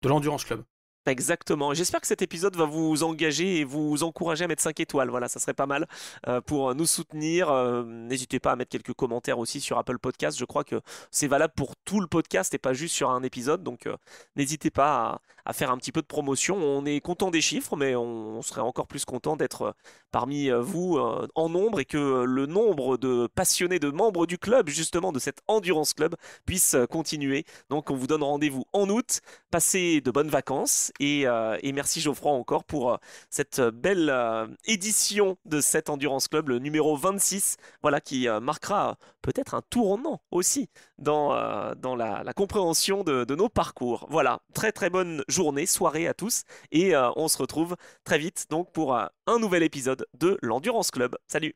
de l'Endurance Club. Exactement. J'espère que cet épisode va vous engager et vous encourager à mettre 5 étoiles. Voilà, ça serait pas mal pour nous soutenir. N'hésitez pas à mettre quelques commentaires aussi sur Apple Podcast. Je crois que c'est valable pour tout le podcast et pas juste sur un épisode. Donc n'hésitez pas à faire un petit peu de promotion. On est content des chiffres, mais on serait encore plus content d'être parmi vous en nombre et que le nombre de passionnés, de membres du club, justement de cet Endurance Club, puisse continuer. Donc on vous donne rendez-vous en août. Passez de bonnes vacances et merci Geoffroy encore pour cette belle édition de cet Endurance Club, le numéro 26, voilà, qui marquera peut-être un tournant aussi dans la compréhension de nos parcours. Voilà, très très bonne journée, soirée à tous, et on se retrouve très vite donc pour un nouvel épisode de l'Endurance Club. Salut!